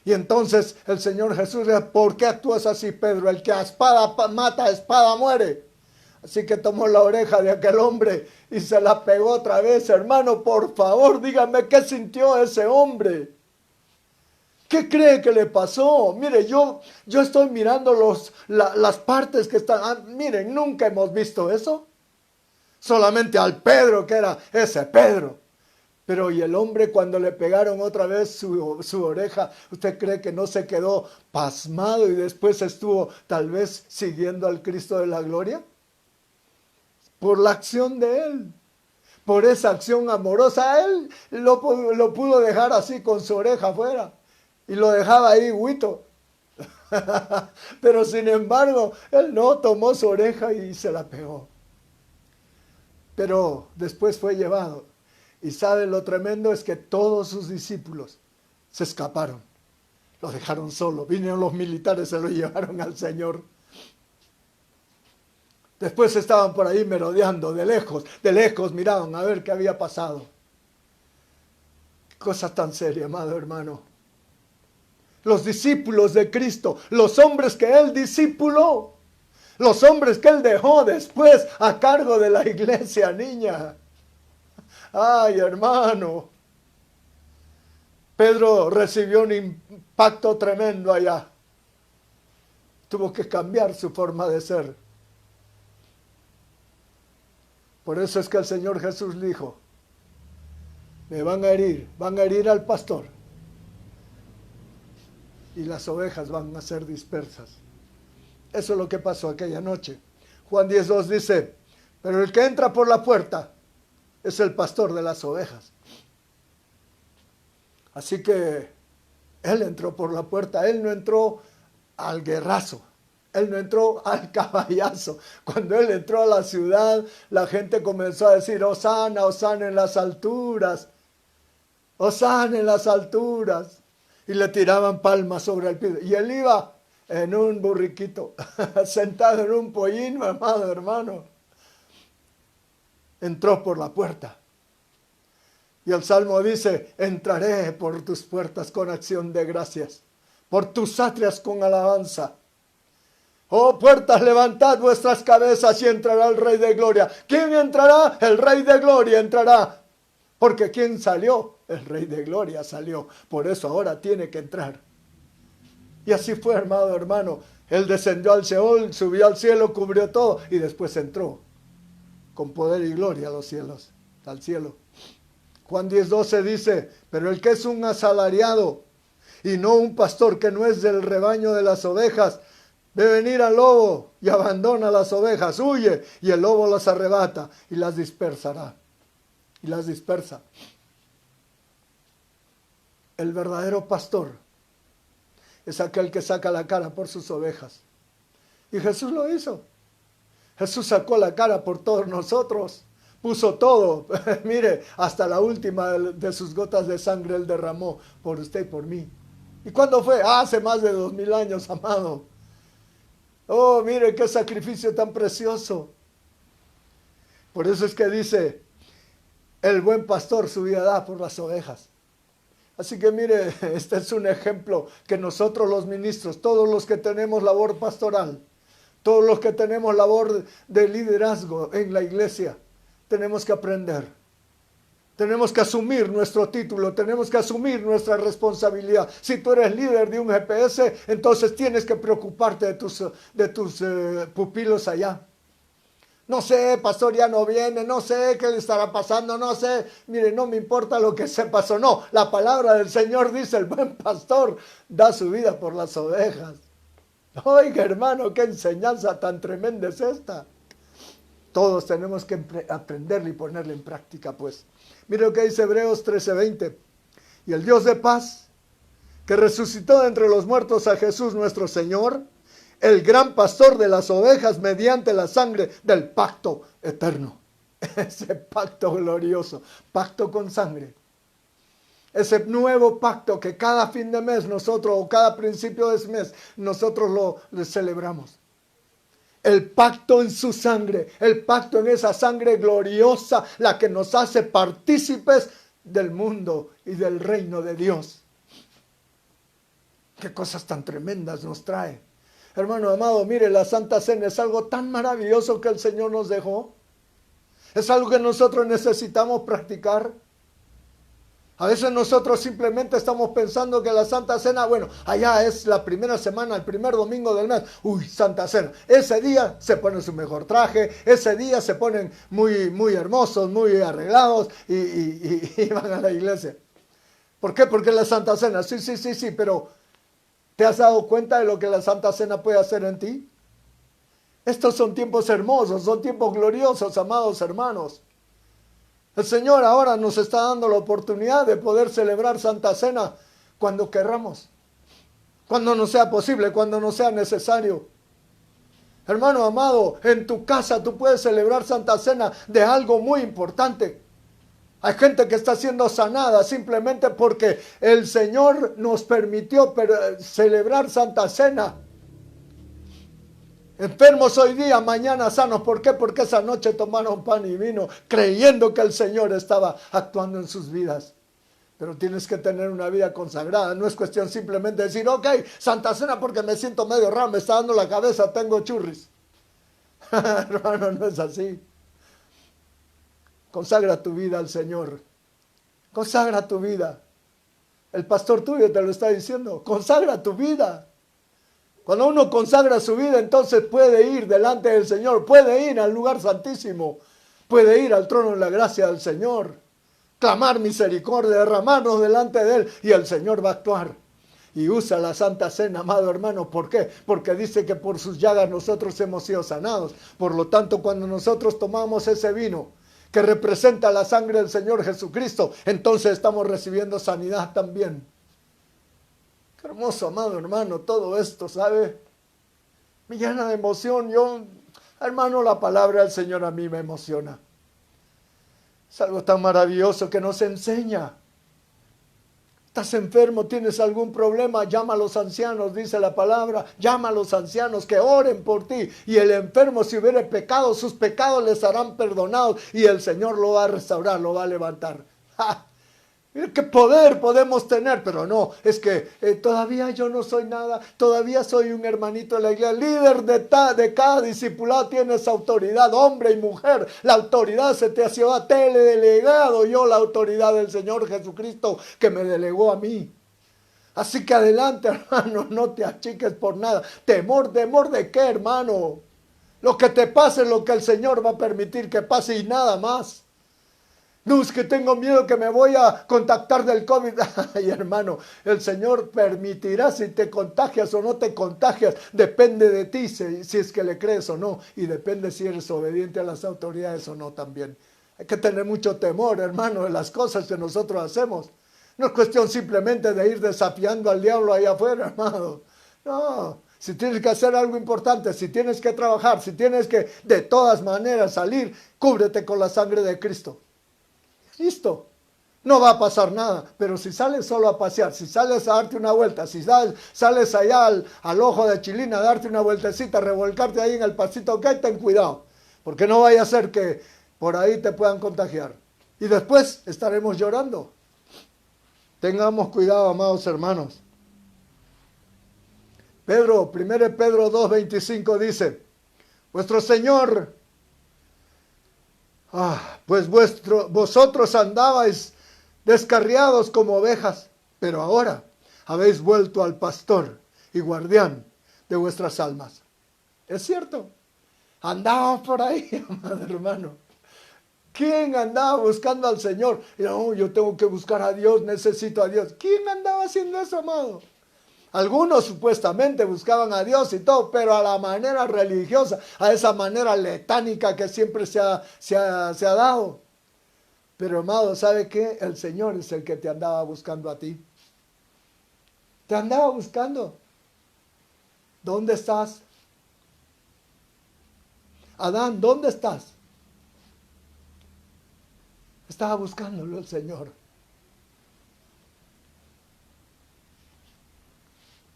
Y entonces el Señor Jesús dice, ¿por qué actúas así, Pedro? El que a espada mata, a espada muere. Así que tomó la oreja de aquel hombre y se la pegó otra vez. Hermano, por favor, dígame qué sintió ese hombre. ¿Qué cree que le pasó? Mire, yo estoy mirando las partes que están. Miren, nunca hemos visto eso. Solamente al Pedro, que era ese Pedro. Pero y el hombre cuando le pegaron otra vez su oreja, ¿usted cree que no se quedó pasmado y después estuvo tal vez siguiendo al Cristo de la gloria? Por la acción de él, por esa acción amorosa, él lo pudo dejar así con su oreja afuera y lo dejaba ahí huito. Pero sin embargo, él no tomó su oreja y se la pegó. Pero después fue llevado. Y saben, lo tremendo es que todos sus discípulos se escaparon. Lo dejaron solo. Vinieron los militares, se lo llevaron al Señor. Después estaban por ahí merodeando, de lejos miraban a ver qué había pasado. Cosa tan seria, amado hermano. Los discípulos de Cristo, los hombres que Él discipuló, los hombres que Él dejó después a cargo de la iglesia, niña. Ay, hermano. Pedro recibió un impacto tremendo allá. Tuvo que cambiar su forma de ser. Por eso es que el Señor Jesús dijo, me van a herir al pastor. Y las ovejas van a ser dispersas. Eso es lo que pasó aquella noche. Juan 10:2 dice, pero el que entra por la puerta es el pastor de las ovejas. Así que él entró por la puerta, él no entró al guerrazo, él no entró al caballazo. Cuando él entró a la ciudad, la gente comenzó a decir, Hosana, Hosana en las alturas, Hosana en las alturas. Y le tiraban palmas sobre el piso. Y él iba en un burriquito, sentado en un pollín, amado hermano. Entró por la puerta. Y el Salmo dice, entraré por tus puertas con acción de gracias, por tus atrias con alabanza. Oh puertas, levantad vuestras cabezas y entrará el Rey de Gloria. ¿Quién entrará? El Rey de Gloria entrará. Porque ¿quién salió? El Rey de Gloria salió. Por eso ahora tiene que entrar. Y así fue, hermano. Él descendió al Seol, subió al cielo, cubrió todo y después entró con poder y gloria a los cielos, al cielo. Juan 10:12 dice, pero el que es un asalariado y no un pastor, que no es del rebaño de las ovejas, ve venir al lobo y abandona las ovejas, huye, y el lobo las arrebata y las dispersará. Y las dispersa. El verdadero pastor es aquel que saca la cara por sus ovejas. Y Jesús lo hizo. Jesús sacó la cara por todos nosotros. Puso todo. Mire, hasta la última de sus gotas de sangre Él derramó por usted y por mí. ¿Y cuándo fue? Hace más de 2000 años, amado. Oh, mire qué sacrificio tan precioso. Por eso es que dice, el buen pastor su vida da por las ovejas. Así que mire, este es un ejemplo que nosotros los ministros, todos los que tenemos labor pastoral, todos los que tenemos labor de liderazgo en la iglesia, tenemos que aprender. Tenemos que asumir nuestro título, tenemos que asumir nuestra responsabilidad. Si tú eres líder de un GPS, entonces tienes que preocuparte de tus pupilos allá. No sé, pastor ya no viene, no sé qué le estará pasando, no sé. Mire, no me importa lo que se pasó, no. La palabra del Señor dice, el buen pastor da su vida por las ovejas. Oiga, hermano, qué enseñanza tan tremenda es esta. Todos tenemos que aprenderla y ponerla en práctica, pues. Mire lo que dice Hebreos 13:20. Y el Dios de paz, que resucitó de entre los muertos a Jesús nuestro Señor, el gran pastor de las ovejas mediante la sangre del pacto eterno. Ese pacto glorioso, pacto con sangre. Ese nuevo pacto que cada fin de mes nosotros, o cada principio de mes, nosotros lo celebramos. el pacto en su sangre, el pacto en esa sangre gloriosa, la que nos hace partícipes del mundo y del reino de Dios. Qué cosas tan tremendas nos trae. Hermano amado, mire, la Santa Cena es algo tan maravilloso que el Señor nos dejó. Es algo que nosotros necesitamos practicar. A veces nosotros simplemente estamos pensando que la Santa Cena, bueno, allá es la primera semana, el primer domingo del mes. Uy, Santa Cena. Ese día se ponen su mejor traje, ese día se ponen muy hermosos, muy arreglados y van a la iglesia. ¿Por qué? Porque es la Santa Cena. Sí, pero ¿te has dado cuenta de lo que la Santa Cena puede hacer en ti? Estos son tiempos hermosos, son tiempos gloriosos, amados hermanos. El Señor ahora nos está dando la oportunidad de poder celebrar Santa Cena cuando querramos, cuando nos sea posible, cuando nos sea necesario. Hermano amado, en tu casa tú puedes celebrar Santa Cena de algo muy importante. Hay gente que está siendo sanada simplemente porque el Señor nos permitió celebrar Santa Cena. Enfermos hoy día, mañana sanos. ¿Por qué? Porque esa noche tomaron pan y vino creyendo que el Señor estaba actuando en sus vidas. Pero tienes que tener una vida consagrada. No es cuestión simplemente de decir, ok, Santa Cena porque me siento medio raro, me está dando la cabeza, tengo churris. Hermano, no es así. Consagra tu vida al Señor. Consagra tu vida. El pastor tuyo te lo está diciendo. Consagra tu vida. Cuando uno consagra su vida, entonces puede ir delante del Señor, puede ir al lugar santísimo, puede ir al trono de la gracia del Señor, clamar misericordia, derramarnos delante de Él y el Señor va a actuar. Y usa la Santa Cena, amado hermano. ¿Por qué? Porque dice que por sus llagas nosotros hemos sido sanados. Por lo tanto, cuando nosotros tomamos ese vino que representa la sangre del Señor Jesucristo, entonces estamos recibiendo sanidad también. Qué hermoso, amado hermano, todo esto, ¿sabe? Me llena de emoción. Hermano, la palabra del Señor a mí me emociona. Es algo tan maravilloso que nos enseña. ¿Estás enfermo? ¿Tienes algún problema? Llama a los ancianos, dice la palabra. Llama a los ancianos que oren por ti. Y el enfermo, si hubiere pecado, sus pecados les serán perdonados. Y el Señor lo va a restaurar, lo va a levantar. ¡Ja! ¿Qué poder podemos tener? Pero no, es que todavía yo no soy nada, todavía soy un hermanito de la iglesia. Líder de cada discipulado tienes autoridad, hombre y mujer. La autoridad se te ha sido teledelegado, yo la autoridad del Señor Jesucristo que me delegó a mí. Así que adelante, hermano, no te achiques por nada. ¿Temor de qué, hermano? Lo que te pase es lo que el Señor va a permitir que pase y nada más. No, es que tengo miedo que me voy a contactar del COVID. Ay, hermano, el Señor permitirá si te contagias o no te contagias. Depende de ti si es que le crees o no. Y depende si eres obediente a las autoridades o no también. Hay que tener mucho temor, hermano, de las cosas que nosotros hacemos. No es cuestión simplemente de ir desafiando al diablo ahí afuera, hermano. No, si tienes que hacer algo importante, si tienes que trabajar, si tienes que de todas maneras salir, cúbrete con la sangre de Cristo. Listo, no va a pasar nada, pero si sales solo a pasear, si sales a darte una vuelta, si sales allá al ojo de Chilina a darte una vueltecita, revolcarte ahí en el pasito que hay, ten cuidado, porque no vaya a ser que por ahí te puedan contagiar. Y después estaremos llorando. Tengamos cuidado, amados hermanos. 1 Pedro 2:25 dice, vuestro Señor... pues vosotros andabais descarriados como ovejas, pero ahora habéis vuelto al pastor y guardián de vuestras almas. Es cierto, andábamos por ahí, amado hermano. ¿Quién andaba buscando al Señor? No, yo tengo que buscar a Dios, necesito a Dios. ¿Quién andaba haciendo eso, amado? Algunos supuestamente buscaban a Dios y todo, pero a la manera religiosa, a esa manera letánica que siempre se ha dado. Pero amado, ¿sabe qué? El Señor es el que te andaba buscando a ti. Te andaba buscando. ¿Dónde estás? Adán, ¿dónde estás? Estaba buscándolo el Señor.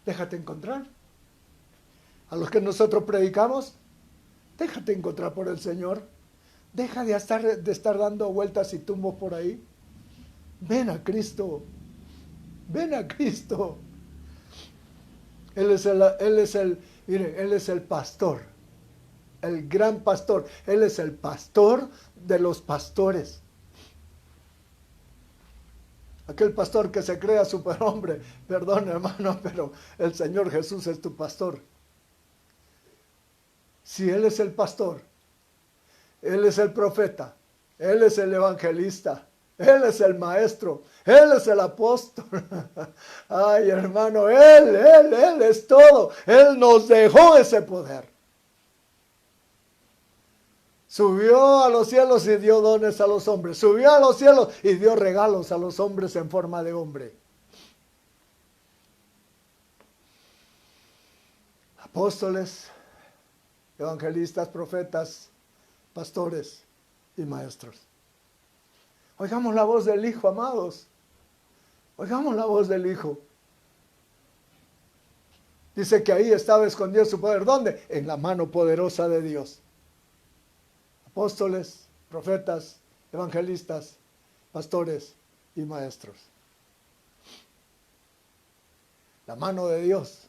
Déjate encontrar. A los que nosotros predicamos, Déjate encontrar por el Señor. Deja de estar dando vueltas y tumbos por ahí. Ven a Cristo. Ven a Cristo. Él es el pastor. El gran pastor. Él es el pastor de los pastores. Aquel pastor que se crea superhombre. Perdón, hermano, pero el Señor Jesús es tu pastor. Si Él es el pastor, Él es el profeta, Él es el evangelista, Él es el maestro, Él es el apóstol. Ay, hermano, Él es todo. Él nos dejó ese poder. Subió a los cielos y dio dones a los hombres. Subió a los cielos y dio regalos a los hombres en forma de hombre. Apóstoles, evangelistas, profetas, pastores y maestros. Oigamos la voz del Hijo, amados. Oigamos la voz del Hijo. Dice que ahí estaba escondido su poder. ¿Dónde? En la mano poderosa de Dios. Apóstoles, profetas, evangelistas, pastores y maestros. La mano de Dios,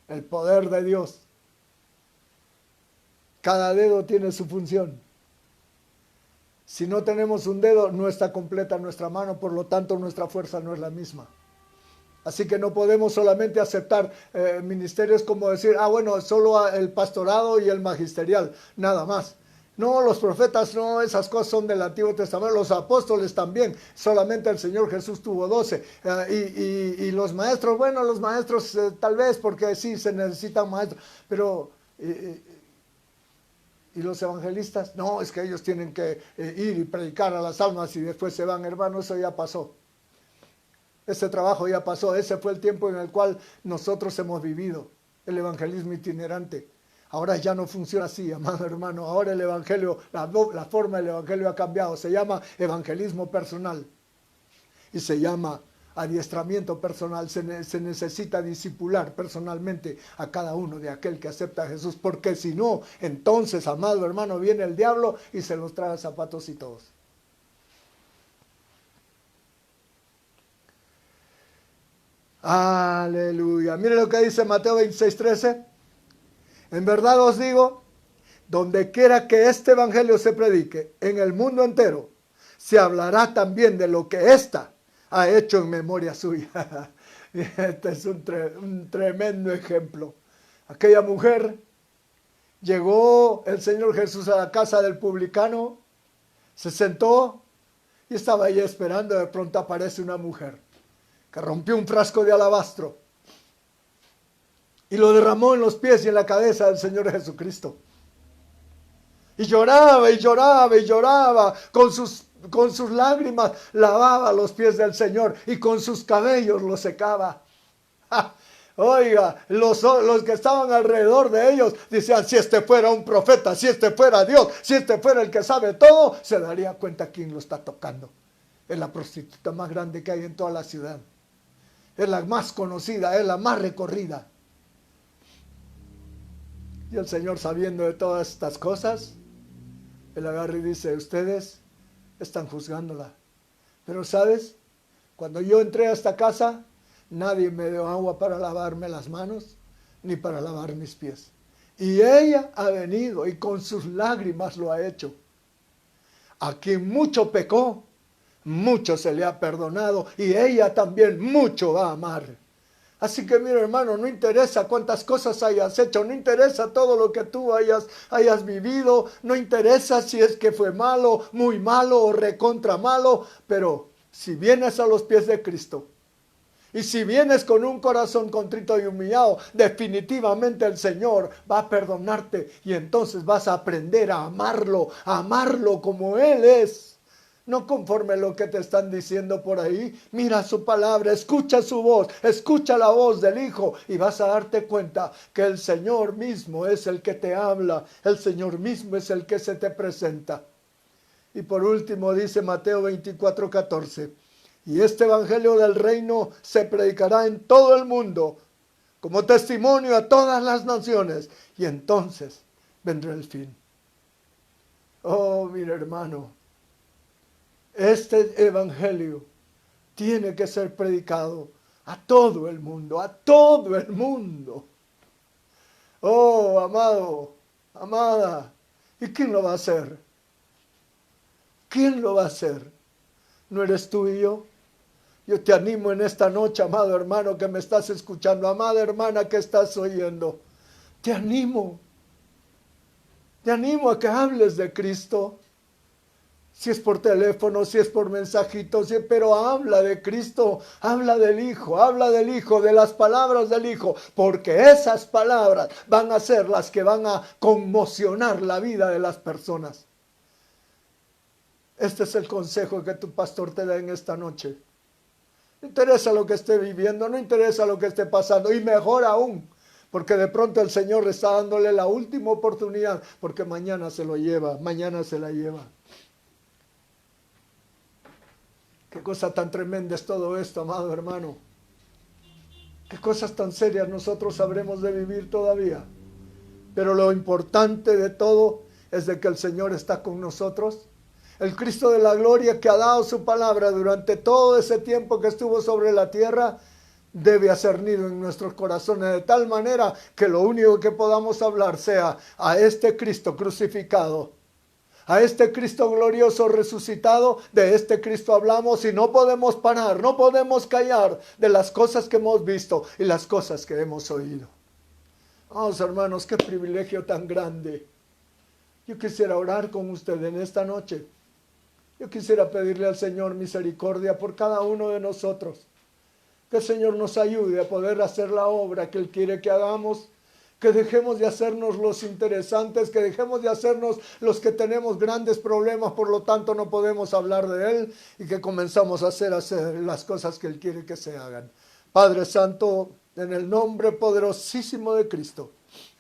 el poder de Dios. Cada dedo tiene su función. Si no tenemos un dedo, no está completa nuestra mano, por lo tanto nuestra fuerza no es la misma. Así que no podemos solamente aceptar ministerios como decir, bueno, solo el pastorado y el magisterial, nada más. No, los profetas no, esas cosas son del Antiguo Testamento, los apóstoles también, solamente el Señor Jesús tuvo 12. Y los maestros, bueno, los maestros tal vez, porque sí se necesitan maestros, pero... ¿Y los evangelistas? No, es que ellos tienen que ir y predicar a las almas y después se van, hermano, eso ya pasó. Ese trabajo ya pasó, ese fue el tiempo en el cual nosotros hemos vivido, el evangelismo itinerante. Ahora ya no funciona así, amado hermano. Ahora el evangelio, la forma del evangelio ha cambiado. Se llama evangelismo personal y se llama adiestramiento personal. Se necesita discipular personalmente a cada uno de aquel que acepta a Jesús, porque si no, entonces, amado hermano, viene el diablo y se los trae zapatos y todos. Aleluya. Mire lo que dice Mateo 26:13. En verdad os digo, donde quiera que este evangelio se predique en el mundo entero, se hablará también de lo que ésta ha hecho en memoria suya. Este es un tremendo ejemplo. Aquella mujer, llegó el Señor Jesús a la casa del publicano, se sentó y estaba ahí esperando. De pronto aparece una mujer que rompió un frasco de alabastro y lo derramó en los pies y en la cabeza del Señor Jesucristo. Y lloraba y lloraba y lloraba, con sus lágrimas lavaba los pies del Señor y con sus cabellos los secaba. ¡Ja! Oiga, los que estaban alrededor de ellos decían, si este fuera un profeta, si este fuera Dios, si este fuera el que sabe todo, se daría cuenta quién lo está tocando. Es la prostituta más grande que hay en toda la ciudad. Es la más conocida, es la más recorrida. Y el Señor, sabiendo de todas estas cosas, Él agarra y dice, ustedes están juzgándola. Pero ¿sabes? Cuando yo entré a esta casa, nadie me dio agua para lavarme las manos, ni para lavar mis pies. Y ella ha venido y con sus lágrimas lo ha hecho. A quien mucho pecó, mucho se le ha perdonado, y ella también mucho va a amar. Así que mira, hermano, no interesa cuántas cosas hayas hecho, no interesa todo lo que tú hayas vivido, no interesa si es que fue malo, muy malo o recontra malo, pero si vienes a los pies de Cristo y si vienes con un corazón contrito y humillado, definitivamente el Señor va a perdonarte y entonces vas a aprender a amarlo como Él es. No conforme lo que te están diciendo por ahí. Mira su palabra, escucha su voz, escucha la voz del Hijo y vas a darte cuenta que el Señor mismo es el que te habla, el Señor mismo es el que se te presenta. Y por último dice Mateo 24:14, y este evangelio del reino se predicará en todo el mundo como testimonio a todas las naciones y entonces vendrá el fin. Oh, mira hermano, este evangelio tiene que ser predicado a todo el mundo, a todo el mundo. Oh, amado, amada, ¿y quién lo va a hacer? ¿Quién lo va a hacer? ¿No eres tú y yo? Yo te animo en esta noche, amado hermano que me estás escuchando, amada hermana que estás oyendo. Te animo a que hables de Cristo. Si es por teléfono, si es por mensajito, pero habla de Cristo, habla del Hijo, de las palabras del Hijo, porque esas palabras van a ser las que van a conmocionar la vida de las personas. Este es el consejo que tu pastor te da en esta noche. No interesa lo que esté viviendo, no interesa lo que esté pasando, y mejor aún, porque de pronto el Señor está dándole la última oportunidad, porque mañana se lo lleva, mañana se la lleva. Qué cosa tan tremenda es todo esto, amado hermano. Qué cosas tan serias nosotros habremos de vivir todavía. Pero lo importante de todo es de que el Señor está con nosotros. El Cristo de la gloria que ha dado su palabra durante todo ese tiempo que estuvo sobre la tierra, debe hacer nido en nuestros corazones de tal manera que lo único que podamos hablar sea a este Cristo crucificado. A este Cristo glorioso resucitado, de este Cristo hablamos y no podemos parar, no podemos callar de las cosas que hemos visto y las cosas que hemos oído. Vamos hermanos, qué privilegio tan grande. Yo quisiera orar con usted en esta noche. Yo quisiera pedirle al Señor misericordia por cada uno de nosotros. Que el Señor nos ayude a poder hacer la obra que Él quiere que hagamos. Que dejemos de hacernos los interesantes, que dejemos de hacernos los que tenemos grandes problemas, por lo tanto no podemos hablar de Él, y que comenzamos a hacer las cosas que Él quiere que se hagan. Padre Santo, en el nombre poderosísimo de Cristo,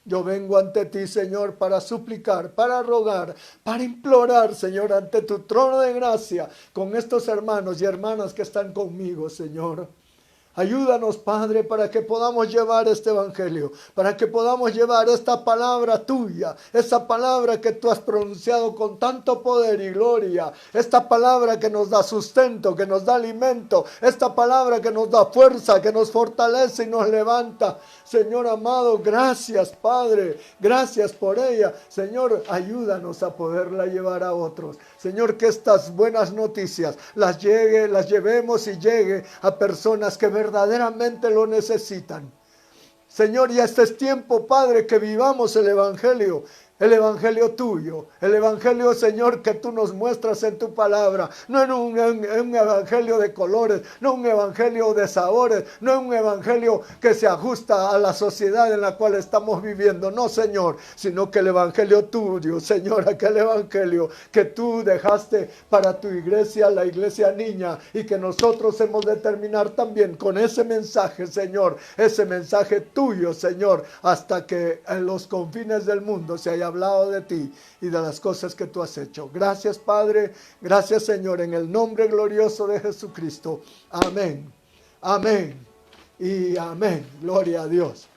yo vengo ante ti, Señor, para suplicar, para rogar, para implorar, Señor, ante tu trono de gracia, con estos hermanos y hermanas que están conmigo, Señor. Ayúdanos, Padre, para que podamos llevar este evangelio, para que podamos llevar esta palabra tuya, esa palabra que tú has pronunciado con tanto poder y gloria, esta palabra que nos da sustento, que nos da alimento, esta palabra que nos da fuerza, que nos fortalece y nos levanta. Señor amado, gracias, Padre, gracias por ella. Señor, ayúdanos a poderla llevar a otros. Señor, que estas buenas noticias las llevemos y llegue a personas que verdaderamente lo necesitan. Señor, y este es tiempo, Padre, que vivamos el Evangelio tuyo, el Evangelio, Señor, que tú nos muestras en tu palabra, no en un Evangelio de colores, no un Evangelio de sabores, no un Evangelio que se ajusta a la sociedad en la cual estamos viviendo, no, Señor, sino que el Evangelio tuyo, Señor, aquel Evangelio que tú dejaste para tu iglesia, la iglesia niña, y que nosotros hemos de terminar también con ese mensaje, Señor, ese mensaje tuyo, Señor, hasta que en los confines del mundo se haya hablado de ti y de las cosas que tú has hecho. Gracias, Padre. Gracias, Señor, en el nombre glorioso de Jesucristo. Amén. Amén. Y amén. Gloria a Dios.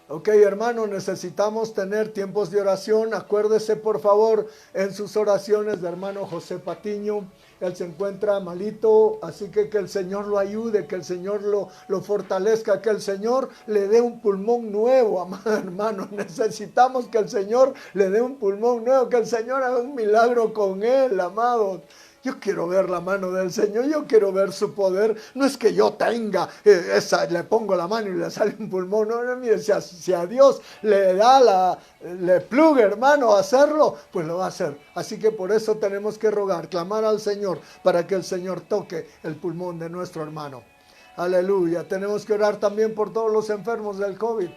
Ok, hermano, necesitamos tener tiempos de oración. Acuérdese, por favor, en sus oraciones de hermano José Patiño. Él se encuentra malito, así que el Señor lo ayude, que el Señor lo fortalezca, que el Señor le dé un pulmón nuevo, amado hermano. Necesitamos que el Señor le dé un pulmón nuevo, que el Señor haga un milagro con él, amado. Yo quiero ver la mano del Señor, yo quiero ver su poder. No es que yo tenga, le pongo la mano y le sale un pulmón. No, no, mire, si a Dios le plugue, hermano, hacerlo, pues lo va a hacer. Así que por eso tenemos que rogar, clamar al Señor, para que el Señor toque el pulmón de nuestro hermano. Aleluya. Tenemos que orar también por todos los enfermos del COVID.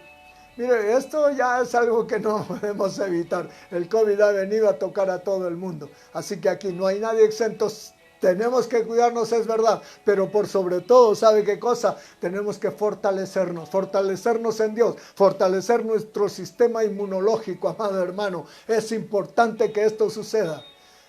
Mire, esto ya es algo que no podemos evitar. El COVID ha venido a tocar a todo el mundo. Así que aquí no hay nadie exento. Tenemos que cuidarnos, es verdad. Pero por sobre todo, ¿sabe qué cosa? Tenemos que fortalecernos en Dios. Fortalecer nuestro sistema inmunológico, amado hermano. Es importante que esto suceda.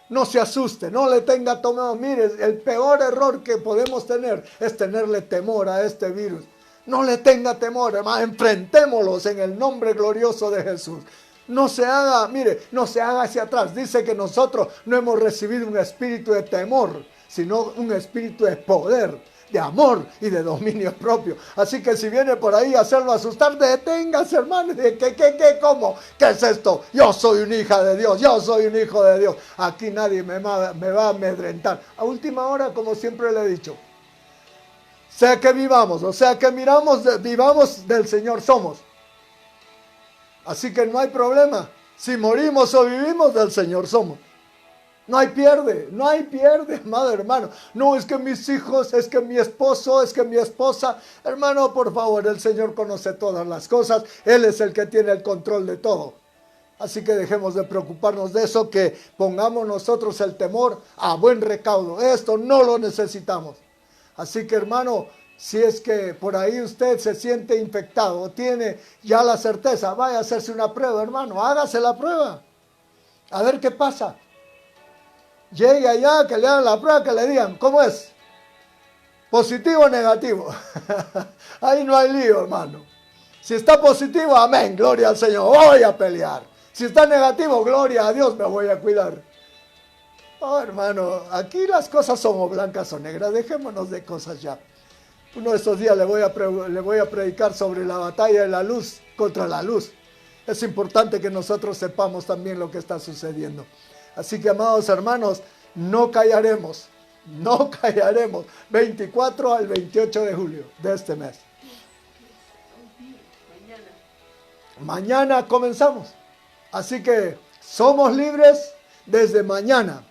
No se asuste, no le tenga tomado. Mire, el peor error que podemos tener es tenerle temor a este virus. No le tenga temor, hermano, enfrentémoslos en el nombre glorioso de Jesús. No se haga, mire, no se haga hacia atrás. Dice que nosotros no hemos recibido un espíritu de temor, sino un espíritu de poder, de amor y de dominio propio. Así que si viene por ahí a hacerlo asustar, deténgase, hermano. ¿Qué, cómo? ¿Qué es esto? Yo soy una hija de Dios, yo soy un hijo de Dios. Aquí nadie me va a amedrentar. A última hora, como siempre le he dicho, sea que vivamos, o sea que vivamos del Señor somos. Así que no hay problema. Si morimos o vivimos, del Señor somos. No hay pierde, amado hermano. No es que mis hijos, es que mi esposo, es que mi esposa. Hermano, por favor, el Señor conoce todas las cosas. Él es el que tiene el control de todo. Así que dejemos de preocuparnos de eso, que pongamos nosotros el temor a buen recaudo. Esto no lo necesitamos. Así que, hermano, si es que por ahí usted se siente infectado o tiene ya la certeza, vaya a hacerse una prueba, hermano, hágase la prueba. A ver qué pasa. Llegue allá, que le hagan la prueba, que le digan, ¿cómo es? ¿Positivo o negativo? Ahí no hay lío, hermano. Si está positivo, amén, gloria al Señor, voy a pelear. Si está negativo, gloria a Dios, me voy a cuidar. Oh, hermano, aquí las cosas son o blancas o negras, dejémonos de cosas ya. Uno de estos días le voy a predicar sobre la batalla de la luz contra la luz. Es importante que nosotros sepamos también lo que está sucediendo. Así que, amados hermanos, no callaremos. 24 al 28 de julio de este mes. Mañana comenzamos. Así que somos libres desde mañana.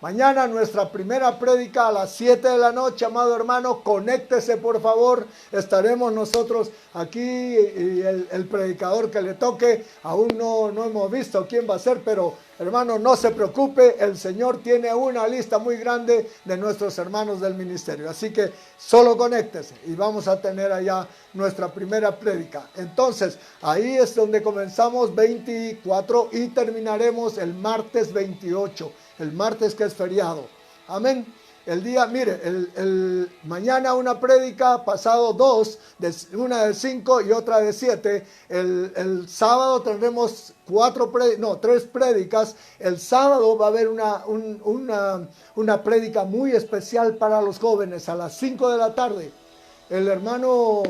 Mañana nuestra primera prédica a las 7 de la noche, amado hermano, conéctese por favor, estaremos nosotros aquí y el predicador que le toque, aún no hemos visto quién va a ser, pero hermano, no se preocupe, el Señor tiene una lista muy grande de nuestros hermanos del ministerio, así que solo conéctese y vamos a tener allá nuestra primera prédica. Entonces, ahí es donde comenzamos 24 y terminaremos el martes 28. El martes que es feriado. Amén. El día, mire, mañana una prédica, pasado dos, una de 5 y otra de 7. El sábado tendremos 3 prédicas. El sábado va a haber una prédica muy especial para los jóvenes a las 5 de la tarde. El hermano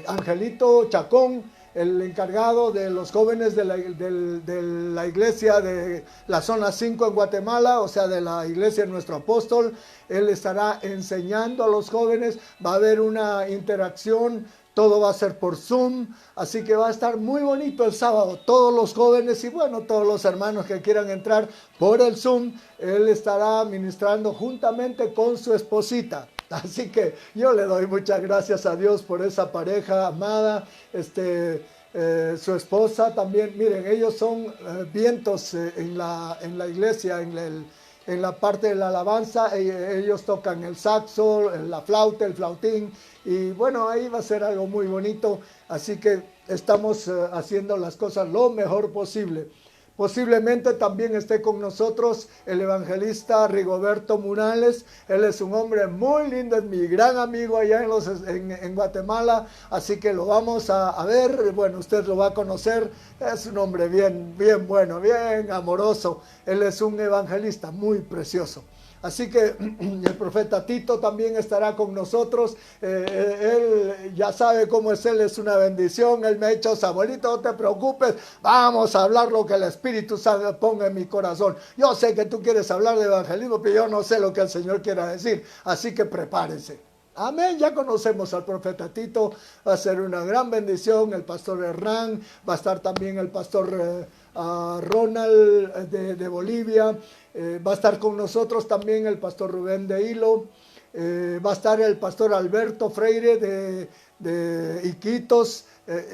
Angelito Chacón, el encargado de los jóvenes de la iglesia de la zona 5 en Guatemala, o sea, de la iglesia de nuestro apóstol, él estará enseñando a los jóvenes, va a haber una interacción, todo va a ser por Zoom, así que va a estar muy bonito el sábado, todos los jóvenes y bueno, todos los hermanos que quieran entrar por el Zoom, él estará ministrando juntamente con su esposita. Así que yo le doy muchas gracias a Dios por esa pareja amada, su esposa también, miren, ellos son vientos en la iglesia, en la parte de la alabanza, ellos tocan el saxo, la flauta, el flautín, y bueno, ahí va a ser algo muy bonito, así que estamos haciendo las cosas lo mejor posible. Posiblemente también esté con nosotros el evangelista Rigoberto Morales. Él es un hombre muy lindo, es mi gran amigo allá en Guatemala, así que lo vamos a ver. Bueno, usted lo va a conocer, es un hombre bien bueno, bien amoroso. Él es un evangelista muy precioso. Así que el profeta Tito también estará con nosotros. Él ya sabe cómo es él, es una bendición. Él me ha dicho, Samuelito, no te preocupes, vamos a hablar lo que el Espíritu Santo ponga en mi corazón. Yo sé que tú quieres hablar de evangelismo, pero yo no sé lo que el Señor quiera decir. Así que prepárense. Amén, ya conocemos al profeta Tito, va a ser una gran bendición. El pastor Hernán, va a estar también el pastor Ronald de Bolivia. Va a estar con nosotros también el pastor Rubén de Hilo, va a estar el pastor Alberto Freire de Iquitos.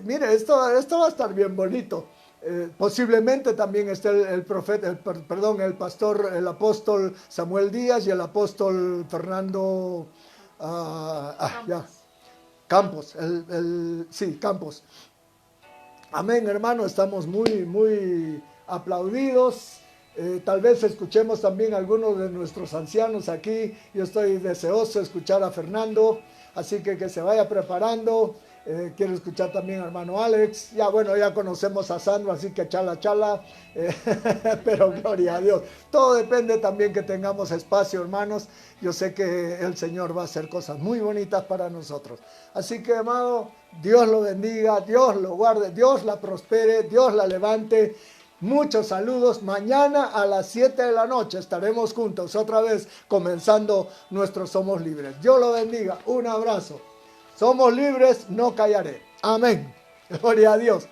Mire, esto va a estar bien bonito. Posiblemente también esté el pastor, el apóstol Samuel Díaz y el apóstol Fernando Campos. Campos. Amén, hermano, estamos muy aplaudidos. Tal vez escuchemos también a algunos de nuestros ancianos aquí. Yo estoy deseoso de escuchar a Fernando, así que se vaya preparando. quiero escuchar también a hermano Alex. Ya bueno, ya conocemos a Sandro, así que chala, chala. Pero gloria a Dios. Todo depende también que tengamos espacio, hermanos. Yo sé que el Señor va a hacer cosas muy bonitas para nosotros. Así que, amado, Dios lo bendiga, Dios lo guarde, Dios la prospere, Dios la levante. Muchos saludos. Mañana a las 7 de la noche estaremos juntos otra vez comenzando nuestro Somos Libres. Dios lo bendiga. Un abrazo. Somos libres, no callaré. Amén. Gloria a Dios.